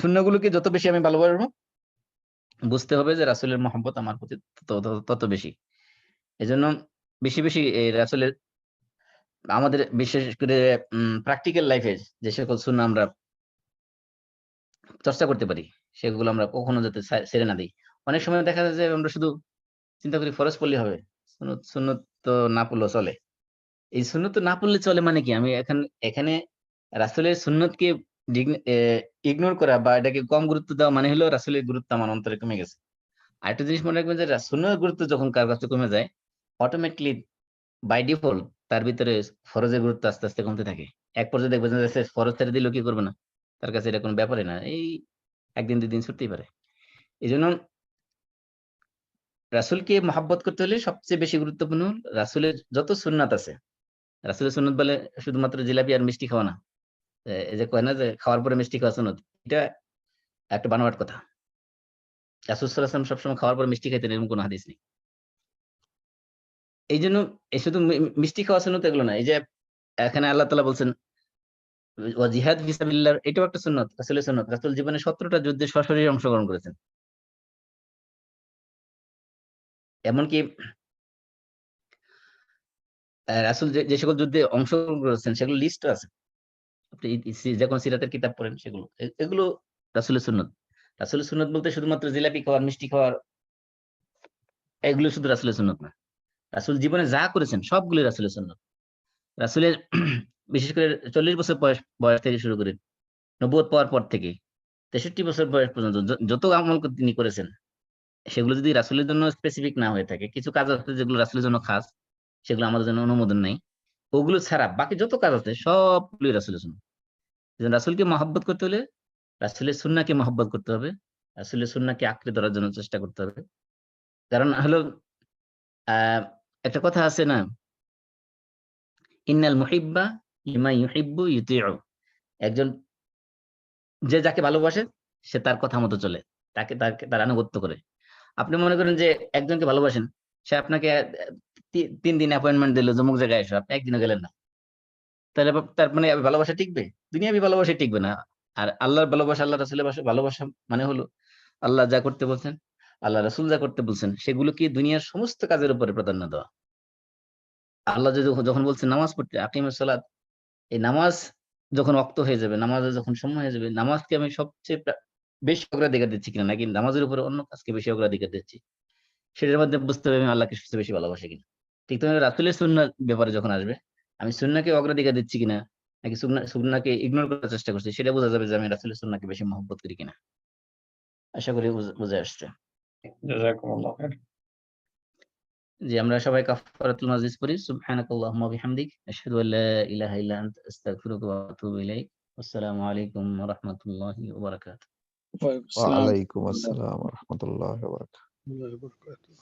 সুন্নাহগুলোকে যত বেশি আমি ভালোবাসবো, বুঝতে হবে যে রাসূলের মহব্বত আমার প্রতি তত বেশি। এজন্য বেশি বেশি এই রাসূলের, আমাদের বিশেষ করে প্র্যাকটিক্যাল লাইফে যে সকল সুন্নাহ আমরা চর্চা করতে পারি, সেগুলো আমরা কখনো যাতে ছেড়ে না দিই। অনেক সময় দেখা যায় যে আমরা শুধু চিন্তা করি ফরজ পড়লেই হবে, সুন্নত সুন্নত তো না পড়লেও চলে। এই সুন্নত তো না পড়লে চলে মানে কি? আমি এখানে রাসূলের সুন্নতকে ইগনোর করা বা এটাকে কম গুরুত্ব দেওয়া মানে হলো রাসূলের গুরুত্ব আমার অন্তরে কমে গেছে। আরেকটা জিনিস মনে রাখবেন যে সুন্নতের গুরুত্ব যখন কার কাছে কমে যায়, অটোমেটিক্যালি বাই ডিফল্ট তার ভিতরে ফরজের গুরুত্ব আস্তে আস্তে কমতে থাকে। এক পর্যায়ে দেখবেন যে সে ফরজ ছেড়ে দিলেও কি করবে না, তার কাছে এটা কোনো ব্যাপারই না। এই ১ দিন ২ দিন ছুটতেই পারে। এজন্য রাসূলকে মহব্বত করতে হলে সবচেয়ে বেশি গুরুত্বপূর্ণ রাসূলের যত সুন্নাত আছে। রাসূলের সুন্নাত বলে শুধুমাত্র জিলাপি আর মিষ্টি খাওয়া না। এই যে কয় না যে খাওয়ার পরে মিষ্টি খাওয়া সুন্নত। এটা একটা বানোয়াট কথা। রাসূল সাল্লাল্লাহু আলাইহি ওয়াসাল্লাম সবসময় খাওয়ার পর মিষ্টি খাইতেন এরকম কোনো হাদিস নেই। এইজন্য শুধু মিষ্টি খাওয়া সুন্নত এগুলো না। এই যে এখানে আল্লাহ তাআলা বলছেন ওয়া জিহাদ ফি সাবিলিল্লাহ, এটাও একটা সুন্নত, রাসূলের সুন্নত। রাসূল জীবনে ১৭ টা যুদ্ধে সশরীরে অংশগ্রহণ করেছেন। এমনকি রাসূল যে সকল যুদ্ধে অংশগ্রহণ করেছেন সেগুলো লিস্টও আছে। আপনি যখন সিরাতের কিতাব পড়েন সেগুলো। এগুলো রাসূলের সুন্নত। রাসূলের সুন্নত বলতে শুধুমাত্র জিলাপি খাওয়ার, মিষ্টি খাওয়ার, এগুলো শুধু রাসূলের সুন্নত না। রাসূল জীবনে যা করেছেন সবগুলোই রাসূলের সুন্নত। রাসূলের বিশেষ করে ৪০ বছর বয়স থেকে শুরু করে নবুয়ত পাওয়ার পর থেকে ৬৩ বছর বয়স পর্যন্ত যত আমল তিনি করেছেন, সেগুলো যদি রাসূলের জন্য স্পেসিফিক না হয়ে থাকে, কিছু কাজ আছে যেগুলো রাসূলের জন্য খাস, সেগুলো আমাদের জন্য অনুমোদন নাই। ওগুলো ছাড়া বাকি যত কাজ আছে সবগুলোই রাসূলের সুন্নাহ। এজন্য রাসূলকে মহব্বত করতে হলে রাসূলের সুন্নাহকে মহব্বত করতে হবে। রাসূলের সুন্নাহকে আঁকড়ে ধরার জন্য চেষ্টা করতে হবে। কারণ হলো আ একটা কথা আছে না? ইন্নাল মুহিব্বা লিমা ইউহিব্বু ইউতিউ। একজন যে যাকে ভালোবাসে সে তার কথা মতো চলে। তার আনুগত্য করে। আপনি মনে করেন যে একজনকে ভালোবাসেন, সে আপনাকে ৩ দিন অ্যাপয়েন্টমেন্ট দিল যে অমুক জায়গায় এসো। আপনি একদিনও গেলেন না। তাহলে তার মানে ভালোবাসা টিকবে? দুনিয়াবি ভালোবাসা টিকবে না। আর আল্লাহর ভালোবাসা, আল্লাহ রাসূলের ভালোবাসা মানে হলো আল্লাহ যা করতে বলছেন, আল্লাহ রাসূল যা করতে বলছেন সেগুলোকে দুনিয়ার সমস্ত কাজের উপরে প্রাধান্য দেওয়া। আল্লাহ যখন বলছেন নামাজ পড়তে, আকিমুস সালাত, এই নামাজ যখন ওয়াক্ত হয়ে যাবে, নামাজের যখন সময় হয়ে যাবে, নামাজকে আমি সবচেয়ে বেশি অগ্রাধিকার দিচ্ছি কিনা, নাকি নামাজের উপরে অন্য কাজকে বেশি অগ্রাধিকার দিচ্ছি, সেটার মধ্যে বুঝতে হবে আমি আল্লাহকে সবচেয়ে বেশি ভালোবাসি কিনা। ঠিক তেমনি রাসূলের সুন্নাহর ব্যাপারে যখন আসবে, আমি সুন্নাহকে অগ্রাধিকার দিচ্ছি কিনা নাকি সুন্নাহকে ইগনোর করার চেষ্টা করছি, সেটা বোঝা যাবে যে আমি রাসূলের সুন্নাহকে বেশি মহব্বত করি কিনা। আশা করি বুঝে আসছে। জাযাকুমুল্লাহ খাইর। জি, আমরা সবাই কাফারাতুল মাজলিস পড়ি। সুবহানাকাল্লাহুম্মা ওয়া বিহামদিক আশহাদু আল্লা ইলাহা ইল্লা আনতা আস্তাগফিরুকা ওয়া আতুবু ইলাইক। আসসালামু আলাইকুম ওয়া রাহমাতুল্লাহি ওয়া বারাকাতুহু। ওয়ালাইকুম আসসালাম ওয়ালাইকুম আসসালাম ওয়া রাহমাতুল্লাহি ওয়া বারাকাতুহু। ওয়া রাহমাতুল্লাহি ওয়া বারাকাতুহু।